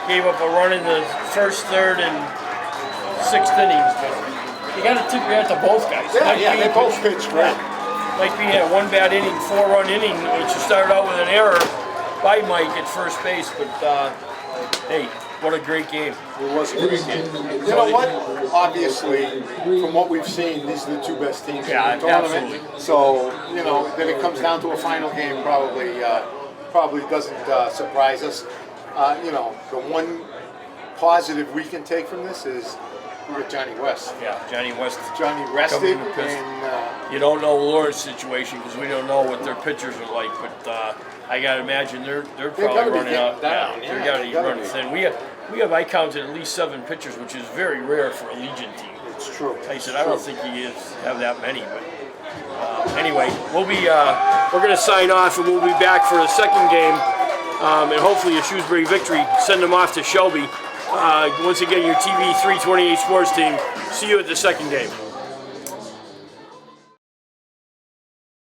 Gave up a run in the first, third, and 6th innings. But you got to tip your hat to both guys. Yeah, they both pitched great. Mike B had one bad inning, 4-run inning, which started out with an error by Mike at first base. But hey, what a great game. It was a great game. You know what? Obviously, from what we've seen, these are the 2 best teams Yeah, in the tournament. absolutely. So, you know, then it comes down to a final game, probably doesn't surprise us. You know, the one positive we can take from this is we got Johnny West. Yeah, Johnny West. Johnny rested, Coming to pitch. and You don't know Lawrence's situation because we don't know what their pitchers are like, but I gotta imagine they're probably gotta be running getting out. down, They yeah, gotta they be gotta running be. thin. We have I counted at least 7 pitchers, which is very rare for a Legion team. it's true. I said I don't think he have that many, but anyway, we'll be we're gonna sign off and we'll be back for the second game, and hopefully a Shrewsbury victory. Send them off to Shelby. Once again, your TV 328 sports team. See you at the second game.